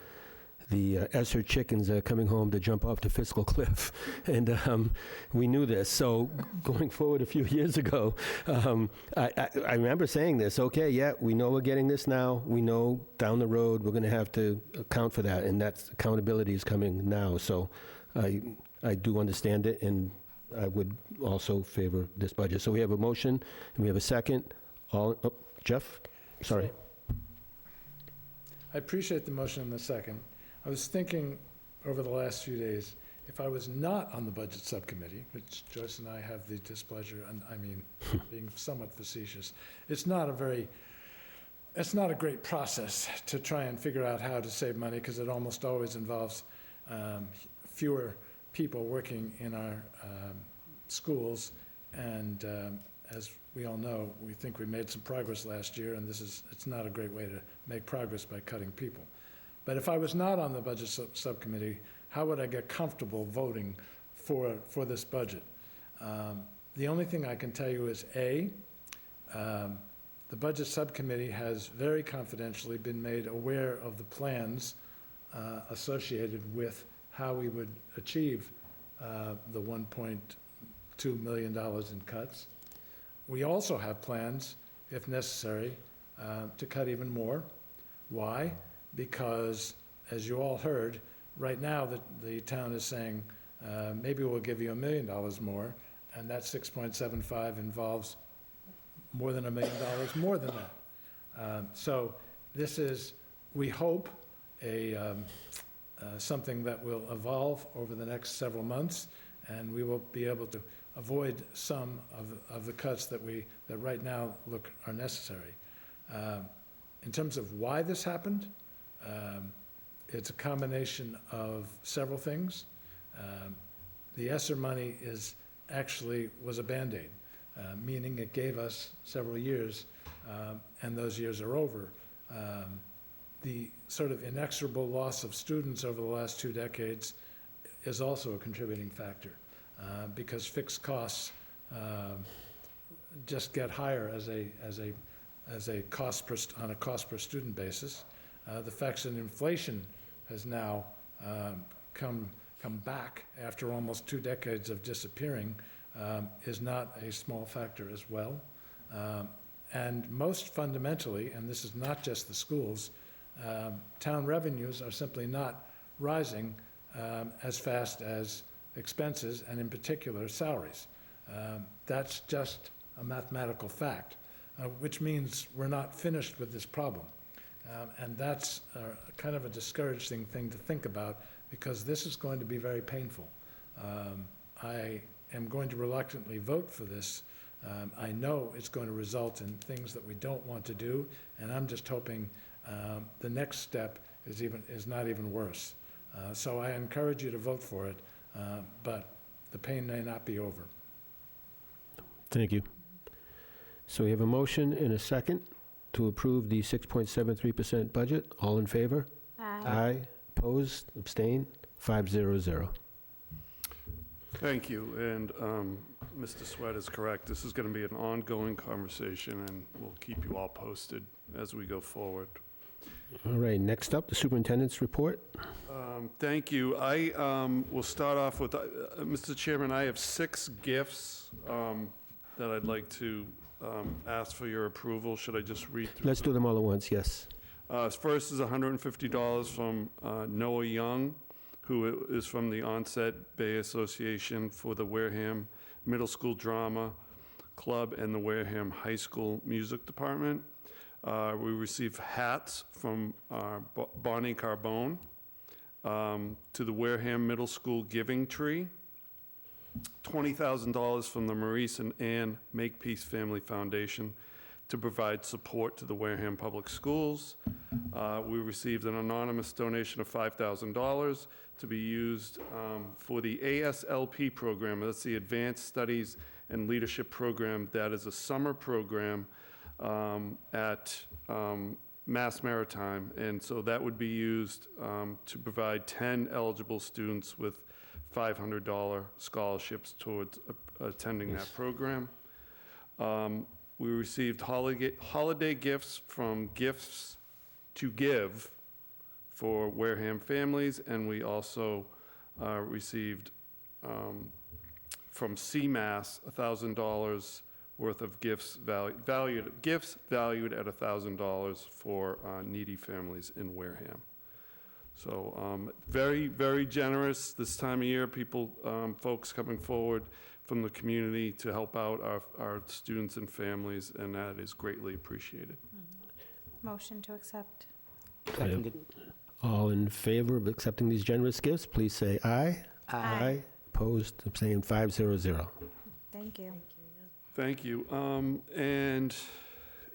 Esser chickens are coming home to jump off the fiscal cliff. And we knew this. So going forward a few years ago, I remember saying this, okay, yeah, we know we're getting this now. We know down the road we're going to have to account for that. And that accountability is coming now. So I do understand it, and I would also favor this budget. So we have a motion, and we have a second. Jeff? Sorry. I appreciate the motion in the second. I was thinking over the last few days, if I was not on the budget subcommittee, which Joyce and I have the displeasure, and I mean, being somewhat facetious, it's not a great process to try and figure out how to save money, because it almost always involves fewer people working in our schools. And as we all know, we think we made some progress last year, and it's not a great way to make progress by cutting people. But if I was not on the budget subcommittee, how would I get comfortable voting for this budget? The only thing I can tell you is, A, the budget subcommittee has very confidentially been made aware of the plans associated with how we would achieve the $1.2 million in cuts. We also have plans, if necessary, to cut even more. Why? Because, as you all heard, right now the town is saying, maybe we'll give you $1 million more, and that 6.75 involves more than $1 million more than that. So this is, we hope, something that will evolve over the next several months, and we will be able to avoid some of the cuts that right now look are necessary. In terms of why this happened, it's a combination of several things. The ESSER money was a Band-Aid, meaning it gave us several years, and those years are over. The sort of inexorable loss of students over the last 2 decades is also a contributing factor, because fixed costs just get higher as a cost on a cost per student basis. The fact that inflation has now come back after almost 2 decades of disappearing is not a small factor as well. And most fundamentally, and this is not just the schools, town revenues are simply not rising as fast as expenses, and in particular salaries. That's just a mathematical fact, which means we're not finished with this problem. And that's kind of a discouraging thing to think about, because this is going to be very painful. I am going to reluctantly vote for this I know it's going to result in things that we don't want to do, and I'm just hoping the next step is not even worse. So I encourage you to vote for it, but the pain may not be over. Thank you. So we have a motion and a second to approve the 6.73% budget. All in favor? Aye. Opposed? Abstained? 500. Thank you, and Mr. Sweat is correct. This is going to be an ongoing conversation, and we'll keep you all posted as we go forward. All right, next up, the superintendent's report. Thank you. I will start off with, Mr. Chairman, I have 6 gifts that I'd like to ask for your approval. Should I just read through? Let's do them all at once, yes. First is $150 from Noah Young, who is from the Onset Bay Association for the Wareham Middle School Drama Club and the Wareham High School Music Department. We received hats from Bonnie Carbone to the Wareham Middle School Giving Tree, $20,000 from the Maurice and Ann Makepeace Family Foundation to provide support to the Wareham Public Schools. We received an anonymous donation of $5,000 to be used for the ASLP program. That's the Advanced Studies and Leadership Program. That is a summer program at Mass Maritime, and so that would be used to provide 10 eligible students with $500 scholarships towards attending that program. We received holiday gifts from Gifts to Give for Wareham families, and we also received from CMAS $1,000 worth of gifts valued at $1,000 for needy families in Wareham. So very, very generous this time of year. People, folks coming forward from the community to help out our students and families, and that is greatly appreciated. Motion to accept. Seconded. All in favor of accepting these generous gifts, please say aye. Aye. Opposed? Abstained? 500. Thank you. Thank you. And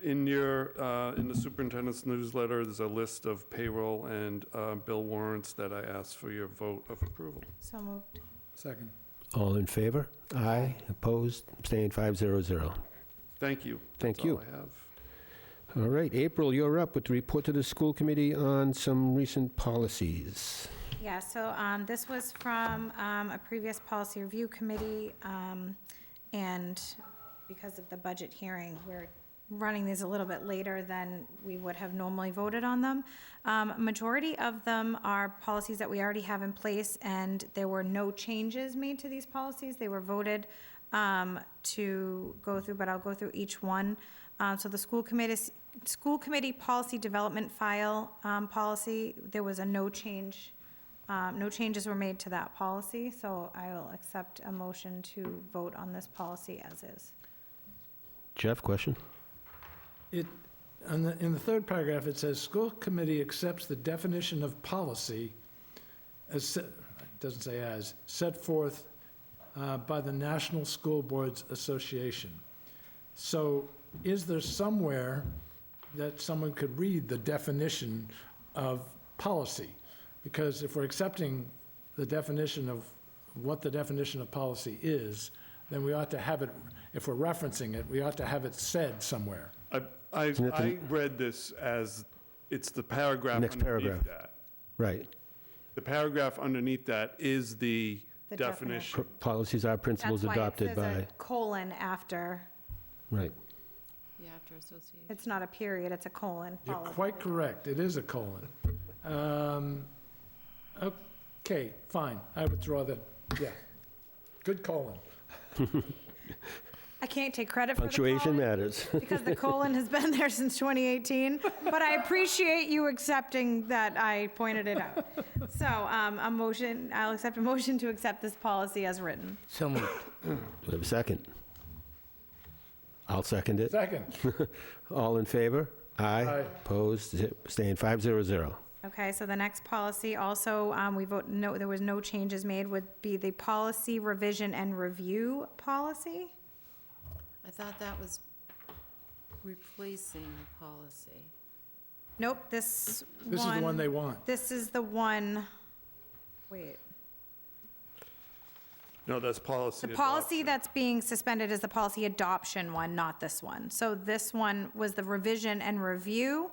in the superintendent's newsletter, there's a list of payroll and bill warrants that I asked for your vote of approval. So moved. Second. All in favor? Aye. Opposed? Abstained? 500. Thank you. Thank That's you. all I have. All right, April, you're up with the report to the school committee on some recent policies. Yeah, so this was from a previous policy review committee, and because of the budget hearing, we're running these a little bit later than we would have normally voted on them. Majority of them are policies that we already have in place, and there were no changes made to these policies. They were voted to go through, but I'll go through each one. So the school committee policy development file policy, there was a no change. No changes were made to that policy, so I will accept a motion to vote on this policy as is. Jeff, question? In the third paragraph, it says, "School committee accepts the definition of policy," it doesn't say as, "set forth by the National School Boards Association." So is there somewhere that someone could read the definition of policy? Because if we're accepting the definition of what the definition of policy is, then we ought to have it, if we're referencing it, we ought to have it said somewhere. I read this as, it's the paragraph Next underneath paragraph. that. Right. The paragraph underneath that is the The definition. Policies are principles adopted That's why it by, says a colon after. right. Yeah, after association. It's not a period, it's a colon. You're followed quite by- correct, it is a colon. Okay, fine, I withdraw the, yeah. Good colon. I can't take credit for the Punctuation colon, matters. because the colon has been there since 2018, but I appreciate you accepting that I pointed it out. So, I'll accept a motion to accept this policy as written. So moved. Do we have a second? I'll second it. Second, All in favor? Aye. Aye. Opposed? Abstained? 500. Okay, so the next policy also, there was no changes made, would be the policy revision and review policy. I thought that was replacing the policy. Nope, this one. This is the one they want. This is the one, wait. No, that's policy. The policy adoption. that's being suspended is the policy adoption one, not this one. So this one was the revision and review.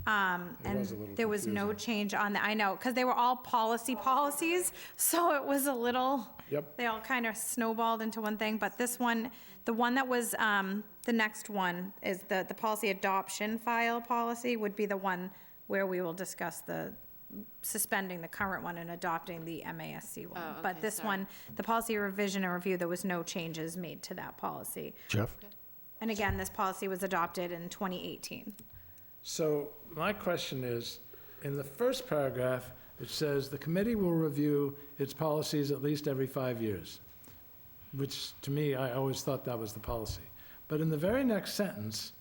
And was a little there was no confusing. change on the, I know, because they were all policies, so it was a little. Yep. They all kind of snowballed into one thing, but this one, the one that was, the next one is the policy adoption file policy would be the one where we will discuss the suspending the current one and adopting the MASC one. Oh, But okay, this sorry. one, the policy revision and review, there was no changes made to that policy. Jeff? And again, this policy was adopted in 2018. So my question is, in the first paragraph, it says, "The committee will review its policies at least every 5 years," which, to me, I always thought that was the policy. But in the very next sentence,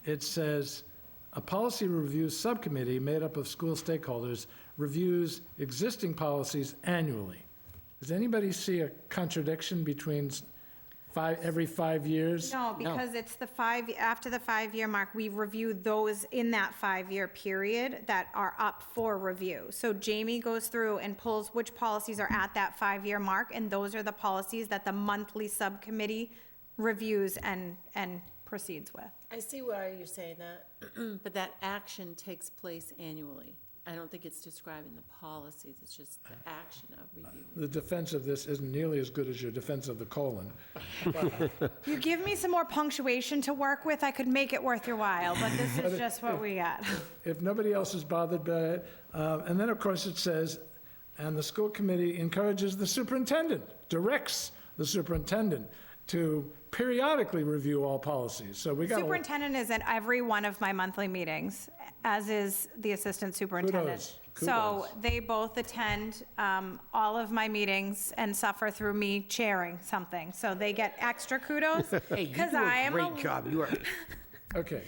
it says, "A policy review subcommittee made up of school stakeholders reviews existing policies annually." Does anybody see a contradiction between every 5 years? No, because it's after the 5-year mark, we review those in that 5-year period that are up for review. So Jamie goes through and pulls which policies are at that 5-year mark, and those are the policies that the monthly subcommittee reviews and proceeds with. I see why you're saying that, but that action takes place annually. I don't think it's describing the policies, it's just the action of review. The defense of this isn't nearly as good as your defense of the colon. You give me some more punctuation to work with, I could make it worth your while, but this is just what we got. If nobody else is bothered by it, and then, of course, it says, "And the school committee encourages the superintendent, directs the superintendent to periodically review all policies." So we got Superintendent is at every one of my monthly meetings, as is the assistant superintendent. Kudos. So they both attend all of my meetings and suffer through me chairing something. So they get extra kudos. Hey, you 'cause do I a am great job. You are, Okay,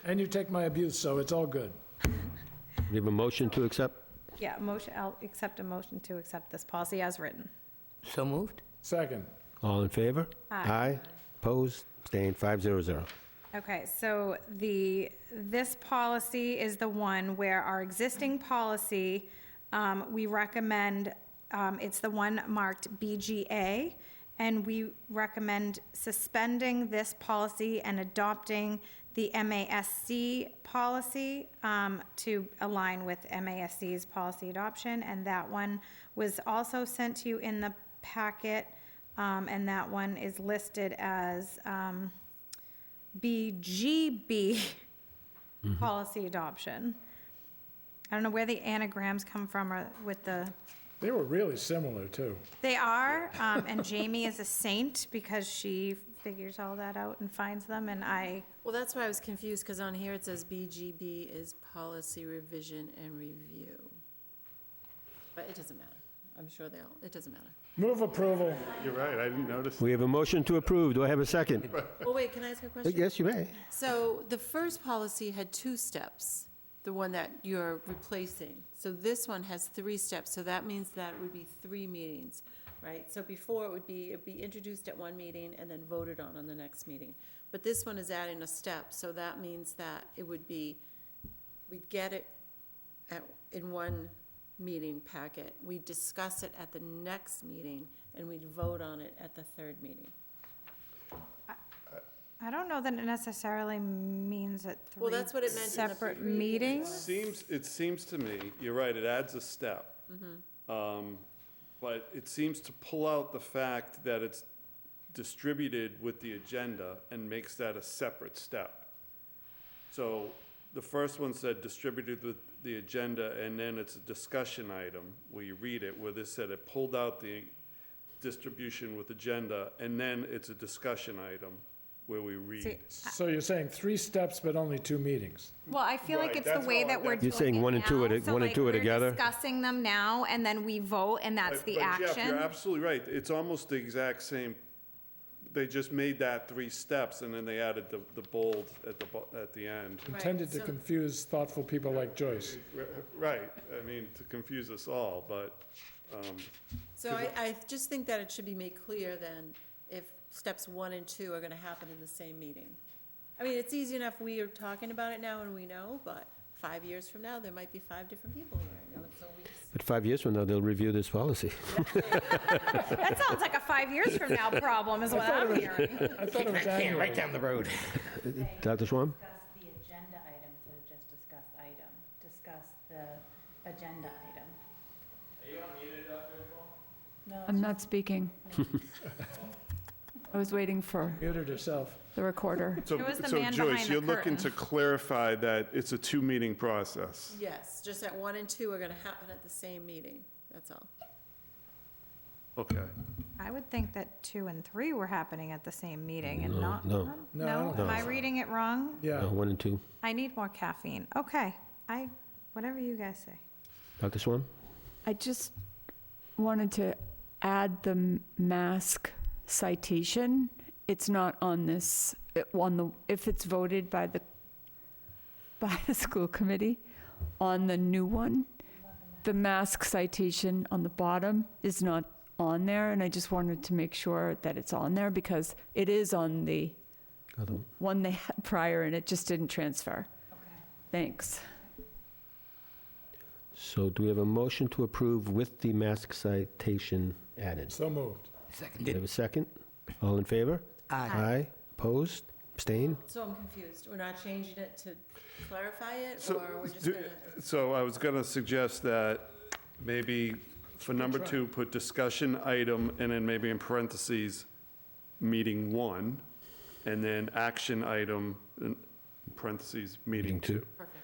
and you take my abuse, so it's all good. We have a motion to accept? Yeah, I'll accept a motion to accept this policy as written. so moved? Second, All in favor? Aye. Opposed? Abstained? 500. Okay, so this policy is the one where our existing policy, we recommend, it's the one marked BGA, and we recommend suspending this policy and adopting the MASC policy to align with MASC's policy adoption, and that one was also sent to you in the packet, and that one is listed as BGB policy adoption. I don't know where the anagrams come from or with the, they were really similar, too. they are, and Jamie is a saint because she figures all that out and finds them, and Well, that's why I was confused, because on here it says BGB is policy revision and review. But it doesn't matter. I'm sure it doesn't matter. Move approval. You're right, I didn't notice. We have a motion to approve. Do I have a second? Oh, wait, can I ask a question? Yes, you may. So the first policy had 2 steps, the one that you're replacing. So this one has 3 steps, so that means that would be 3 meetings, right? So before it'd be introduced at one meeting and then voted on the next meeting. But this one is adding a step, so that means that it would be, we'd get it in one meeting packet, we'd discuss it at the next meeting, and we'd vote on it at the 3rd meeting. I don't know that it necessarily means that Well, that's what it meant in the separate previous meetings. It seems to me, you're right, it adds a step. But it seems to pull out the fact that it's distributed with the agenda and makes that a separate step. So the first one said distributed with the agenda, and then it's a discussion item where you read it, where this said it pulled out the distribution with agenda, and then it's a discussion item where we read. See, So you're saying 3 steps, but only 2 meetings? Well, I feel like Right, it's the that's way how that we're doing You're saying it one and two now. at- So, one and like, two are together? We're discussing them now, and then we vote, and that's the But Jeff, action. you're absolutely right. It's almost the exact same. They just made that 3 steps, and then they added the bold at the end. Intended to so- confuse thoughtful people like Joyce. Right, I mean, to confuse us all, but, So I just think that it should be made clear then, if steps 1 and 2 are gonna happen in the same meeting. I mean, it's easy enough, we are talking about it now and we know, but 5 years from now, there might be 5 different people here, you know, so we just. But 5 years from now, they'll review this policy. That sounds like a 5 years from now problem is what I'm hearing. I thought it was Yeah, annual. right down the road. Dr. Schwam? Discuss the agenda item instead of just discuss item. Discuss the agenda item. Are you unmuted, Dr. No. I'm not speaking. I was waiting for Muted herself. the recorder. So Who was the so man Joyce, behind the you're looking curtain? to clarify that it's a 2-meeting process. Yes, just that 1 and 2 are gonna happen at the same meeting, that's all. Okay. I would think that 2 and 3 were happening at the same meeting and No, not no. 1? No, I No? don't Am think I reading it wrong? Yeah. 1 and 2. I need more caffeine. Okay, whatever you guys say. Dr. Schwam? I just wanted to add the mask citation. It's not on this, if it's voted by the school committee, on the new one, the mask citation on the bottom is not on there, and I just wanted to make sure that it's on there, because it is on the one they had prior, and it just didn't transfer. Thanks. So do we have a motion to approve with the mask citation added? So moved. Do we have Seconded. a second? All in favor? Aye. Aye. Opposed? Abstain? So I'm confused, we're not changing it to clarify it, So, or we're just do- gonna? so I was going to suggest that maybe for number 2, put discussion item, and then maybe in parentheses, meeting 1, and then action item, in parentheses, meeting Meeting 2. two. Perfect.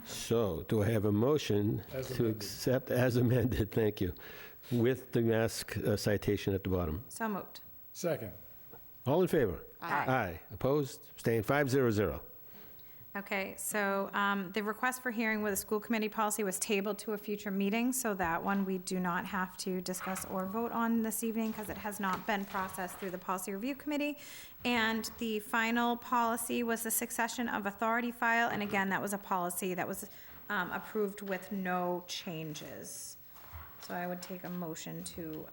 So do I have a motion As to amended. accept as amended, thank you, with the mask citation at the bottom? So moved. Second. All in favor? Aye. Aye. Opposed? Abstained? 500. Okay, so the request for hearing with the school committee policy was tabled to a future meeting, so that one we do not have to discuss or vote on this evening because it has not been processed through the policy review committee. And the final policy was the succession of authority file, and again, that was a policy that was approved with no changes. So I would take a motion to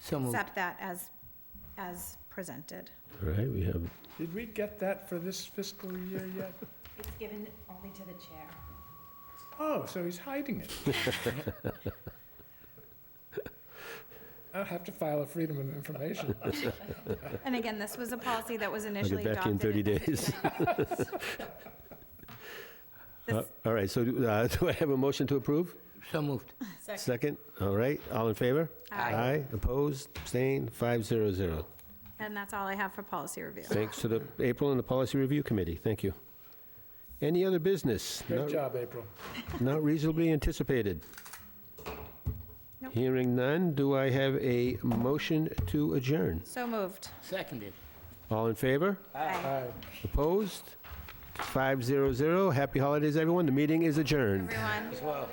So moved. accept that as presented. All right, we have, Did we get that for this fiscal year yet? It's given only to the chair. Oh, so he's hiding it. I'll have to file a Freedom of Information. And again, this was a policy that was I'll initially get back in adopted. 30 days. This- All right, so do I have a motion to approve? So moved. Second? All right, all in favor? Aye. Opposed? Abstained? 500. And that's all I have for policy review. Thanks to the April and the Policy Review Committee, thank you. Any other business? Great job, April. Not reasonably anticipated? Nope. Hearing none, do I have a motion to adjourn? So moved. Seconded. All in favor? Aye. Opposed? 500. Happy holidays, everyone. The meeting is adjourned. Everyone. Well.